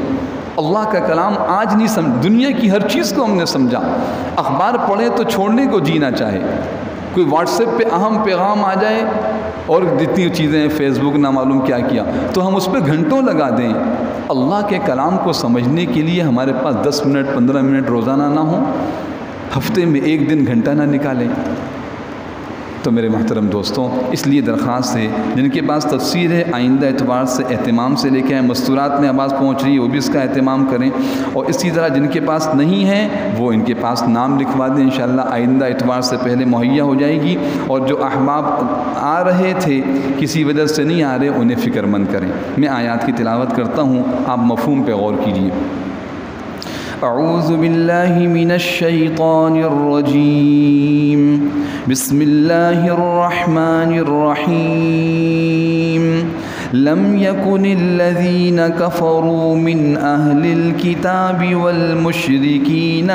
اللہ کا کلام آج نہیں سمجھ، دنیا کی ہر چیز کو ہم نے سمجھا، اخبار پڑھیں تو چھوڑنے کو جی نہ چاہے، کوئی واٹس ایپ پہ اہم پیغام آ جائے اور جتنی چیزیں فیس بک نہ معلوم کیا کیا تو ہم اس پہ گھنٹوں لگا دیں۔ اللہ کے کلام کو سمجھنے کے لیے ہمارے پاس 10 منٹ 15 منٹ روزانہ نہ ہوں، ہفتے میں 1 دن گھنٹہ نہ نکالیں۔ تو میرے محترم دوستوں، اس لیے درخواست ہے جن کے پاس تفسیر ہے آئندہ اتوار سے اہتمام سے لے کے آئیں، مستورات میں آواز پہنچ رہی ہے وہ بھی اس کا اہتمام کریں، اور اسی طرح جن کے پاس نہیں ہے وہ ان کے پاس نام لکھوا دیں، انشاءاللہ آئندہ اتوار سے پہلے مہیا ہو جائے گی، اور جو احباب آ رہے تھے کسی وجہ سے نہیں آ رہے انہیں فکر مند کریں۔ میں آیات کی تلاوت کرتا ہوں، آپ مفہوم پہ غور کیجیے۔ اعوذ باللہ من الشیطان الرجیم، بسم اللہ الرحمن الرحیم۔ لم يكن الذين كفروا من أهل الكتاب والمشركين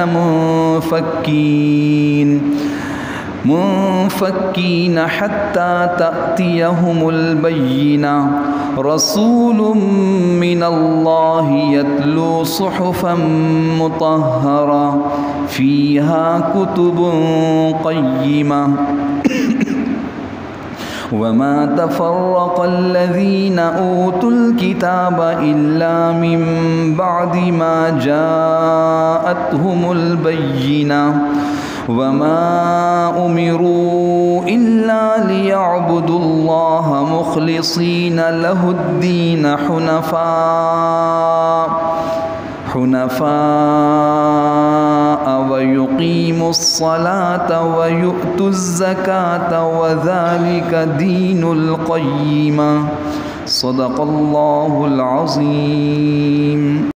منفكين حتى تأتيهم البينة، رسول من الله يتلو صحفا مطهرة فيها كتب قيمة وما تفرق الذين أوتوا الكتاب إلا من بعد ما جاءتهم البينة وما أمروا إلا ليعبدوا الله مخلصين له الدين حنفاء ويقيموا الصلاة ويؤتوا الزكاة وذلك دين القيمة۔ صدق الله العظيم۔